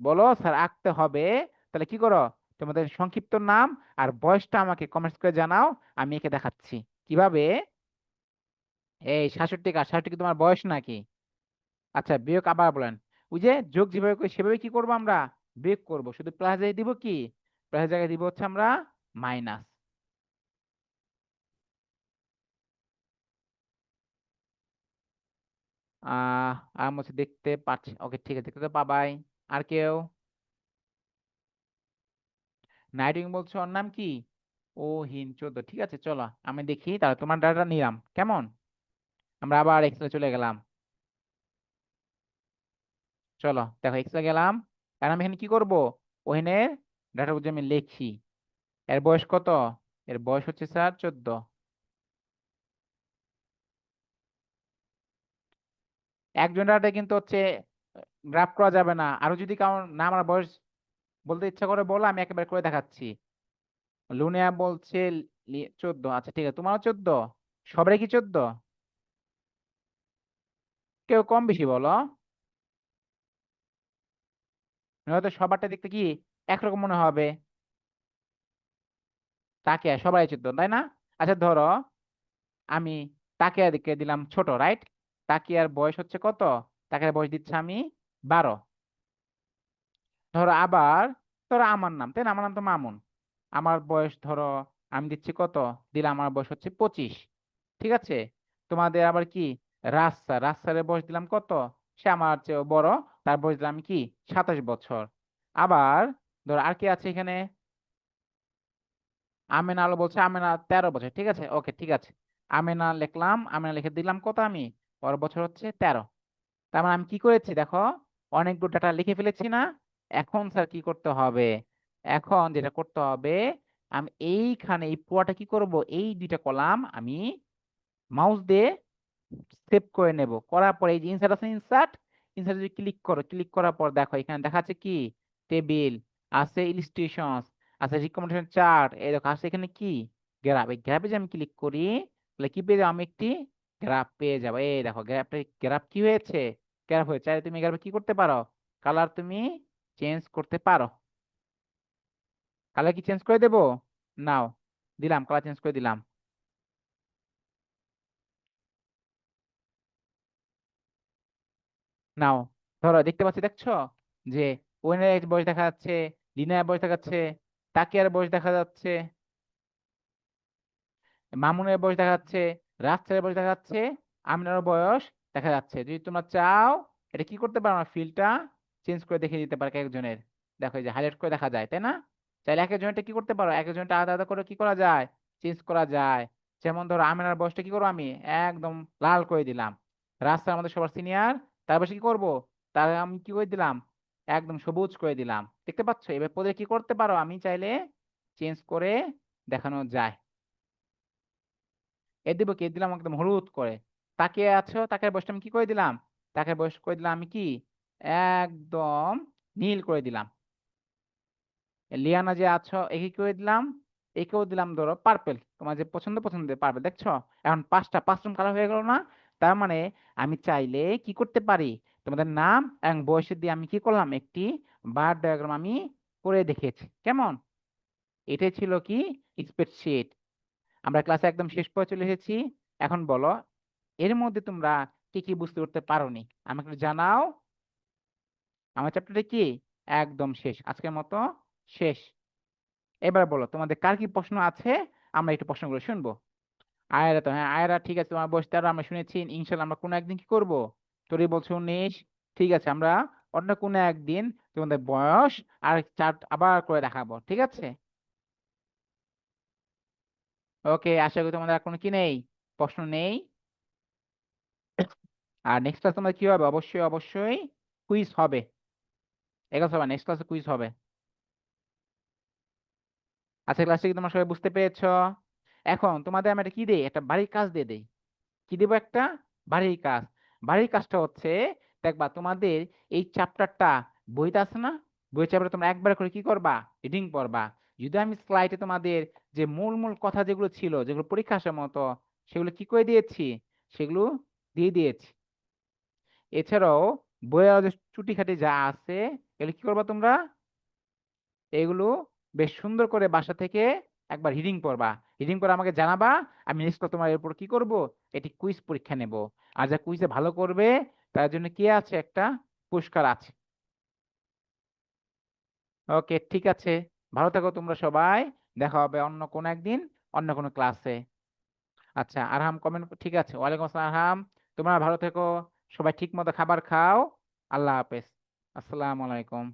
বলো স্যার আঁকতে হবে, তাহলে কি করো, তোমাদের সংক্ষিপ্ত নাম আর বয়সটা আমাকে কমেন্টস করে জানাও, আমি এঁকে দেখাচ্ছি কিভাবে। এই 67, 67 কি তোমার বয়স নাকি। আচ্ছা বিয়োগ আবার বলেন, ওই যে যোগ যেভাবে করি সেভাবে কি করবো আমরা, বিয়োগ করব, শুধু প্লাস জায়গায় দিব কি, প্লাস জায়গায় দিব হচ্ছে আমরা মাইনাস। আর হচ্ছে দেখতে পাচ্ছি, ওকে ঠিক আছে, দেখতে তো পাবাই। আর কেউ, নাইটিং বলছো, ওর নাম কি, ও হিন 14, ঠিক আছে। চলো আমি দেখি, তাহলে তোমার ডাটা নিলাম কেমন। আমরা আবার এক্সেলে চলে গেলাম। চলো দেখো এক্সেলে গেলাম, আর আমি এখানে কি করব, ওহিনের ডাটা বুঝে আমি লিখি। এর বয়স কত, এর বয়স হচ্ছে স্যার 14। একজন ডাটা কিন্তু হচ্ছে গ্রাফ করা যাবে না, আরো যদি কারণ না আমার বয়স বলতে ইচ্ছা করে বলো, আমি একেবারে করে দেখাচ্ছি। লুনিয়া বলছে 14। আচ্ছা ঠিক আছে, তোমারও 14? সবারই কি 14? কেউ কম বেশি বলো। নয়তো সবারটা দেখতে কি একরকম মনে হবে। তাকে সবাই 14, তাই না? আচ্ছা ধরো আমি তাকিয়া দিকে দিলাম ছোট, রাইট? তাকিয়ার বয়স হচ্ছে কত? তাকিয়ার বয়স দিচ্ছি আমি 12। ধরো আবার, ধরো আমার নাম, তাই না? আমার নাম তো মামুন। আমার বয়স ধরো আমি দিচ্ছি কত? দিলাম আমার বয়স হচ্ছে 25। ঠিক আছে। তোমাদের আবার কি রাজস্যার, রাজস্যারের বয়স দিলাম কত? সে আমার চেয়ে বড়। তার বয়স দিলাম কি 27 বছর। আবার ধরো আর কি আছে এখানে? আমেনা আলো বলছে আমেনা 13 বছর। ঠিক আছে, ওকে ঠিক আছে। আমেনা লিখলাম, আমেনা লিখে দিলাম কত আমি? ওর বছর হচ্ছে 13। তার মানে আমি কি করেছি দেখো, অনেকগুলো ডাটা লিখে ফেলেছি না? এখন স্যার কি করতে হবে? এখন যেটা করতে হবে, আমি এইখানে এই পুরোটা কি করব, এই দুইটা কলাম আমি মাউস দিয়ে সেভ করে নেব। করার পরে এই যে ইনসার্ট আছে, ইনসার্ট, ইনসার্ট যদি ক্লিক করো, ক্লিক করার পর দেখো এখানে দেখাচ্ছে কি টেবিল আছে, ইলিস্ট্রেশনস আছে, রিকমেন্ডেশন চার্ট, এই দেখো আছে এখানে কি গ্রাফ। এই গ্রাফে যে আমি ক্লিক করি তাহলে কি পেয়ে যাবো? আমি একটি গ্রাফ পেয়ে যাবো। এই দেখো গ্রাফটা, গ্রাফ কি হয়েছে? গ্রাফ হয়েছে। চাইলে তুমি গ্রাফে কি করতে পারো? কালার তুমি চেঞ্জ করতে পারো। কালার কি চেঞ্জ করে দেবো? নাও, দিলাম, কালার চেঞ্জ করে দিলাম। নাও, ধরো দেখতে পাচ্ছি, দেখছো যে ওয়েনের বয়স দেখা যাচ্ছে, লিনার বয়স দেখা যাচ্ছে, তাকিয়ার বয়স দেখা যাচ্ছে, মামুনের বয়স দেখা যাচ্ছে, রাফসারের বয়স দেখা যাচ্ছে, আমিনার বয়স দেখা যাচ্ছে। যদি তোমরা চাও এটা কি করতে পারো, আমার ফিল্ডটা চেঞ্জ করে দেখিয়ে দিতে পারো এক একজনের। দেখো এই যে হাইলাইট করে দেখা যায়, তাই না? চাইলে এক একজনটা কি করতে পারো, এক একজনটা আলাদা আলাদা করে কি করা যায়, চেঞ্জ করা যায়। যেমন ধরো আমিনার বয়সটা কি করবো, আমি একদম লাল করে দিলাম। রাস্তা আমাদের সবার সিনিয়র, তার বয়সে কি করব, তার আমি কি করে দিলাম, একদম সবুজ করে দিলাম। দেখতে পাচ্ছ? এবার পদে কি করতে পারো, আমি চাইলে চেঞ্জ করে দেখানো যায়। এ দিব কি, এ দিলাম একদম হলুদ করে। তাকে আছো, তাকে বয়সটা আমি কি করে দিলাম, তাকে বয়স করে দিলাম আমি কি একদম নীল করে দিলাম। লিয়ানা যে আছো একে কি করে দিলাম, একেও দিলাম ধরো পার্পেল, তোমার যে পছন্দ পছন্দের পার্পেল। দেখছো এখন পাঁচ রকম কালার হয়ে গেল না? তার মানে আমি চাইলে কি করতে পারি, তোমাদের নাম এবং বয়সের দিয়ে আমি কি করলাম, একটি বার ডায়াগ্রাম আমি করে দেখিয়েছি। কেমন? এটাই ছিল কি স্প্রেডশিট। আমরা ক্লাসে একদম শেষ পর্যায়ে চলে এসেছি। এখন বলো এর মধ্যে তোমরা কি কি বুঝতে উঠতে পারোনি, আমাকে একটু জানাও। আমার চ্যাপ্টারটা কি একদম শেষ, আজকের মতো শেষ। এবার বলো তোমাদের কার কি প্রশ্ন আছে, আমরা একটু প্রশ্নগুলো শুনবো। আয়রা তো, হ্যাঁ আয়রা ঠিক আছে, তোমার বয়স 13 আমরা শুনেছি। ইনশাল্লাহ আমরা কোনো একদিন কি করব, তোরই বলছো 19। ঠিক আছে, আমরা অন্য কোনো একদিন তোমাদের বয়স আর চার্ট আবার করে দেখাবো, ঠিক আছে? ওকে, আশা করি তোমাদের আর কোনো কি নেই, প্রশ্ন নেই। আর নেক্সট ক্লাস তোমাদের কি হবে, অবশ্যই অবশ্যই কুইজ হবে। এগুলো সবাই নেক্সট ক্লাসে কুইজ হবে। আজকের ক্লাসে কি তোমরা সবাই বুঝতে পেরেছো? এখন তোমাদের আমি একটা কি দেই, একটা বাড়ির কাজ দিয়ে দেই। কি দেবো, একটা বাড়ির কাজ। বাড়ির কাজটা হচ্ছে, দেখবা তোমাদের এই চ্যাপ্টারটা বইতে আছে না, বই চ্যাপ্টার তোমরা একবার করে কি করবা, রিডিং পড়বা। যদি আমি স্লাইডে তোমাদের যে মূল মূল কথা যেগুলো ছিল, যেগুলো পরীক্ষা আসার মতো, সেগুলো কি করে দিয়েছি, সেগুলো দিয়ে দিয়েছি। এছাড়াও বইয়ের যে চুটিখাটি যা আছে, এগুলো কি করবা তোমরা, এগুলো বেশ সুন্দর করে বাসা থেকে একবার রিডিং পড়বা। রিডিং করে আমাকে জানাবা। আমি নেক্সট তোমার এরপর কি করব, এটি কুইজ পরীক্ষা নেব। আর যা কুইজে ভালো করবে তার জন্য কি আছে, একটা পুরস্কার আছে। ওকে ঠিক আছে, ভালো থাকো তোমরা সবাই। দেখা হবে অন্য কোনো একদিন, অন্য কোনো ক্লাসে। আচ্ছা আরহাম কমেন্ট, ঠিক আছে, ওয়ালাইকুম আসসালাম আরহাম। তোমরা ভালো থেকো, সবাই ঠিক মতো খাবার খাও। আল্লাহ হাফেজ। আসসালামু আলাইকুম।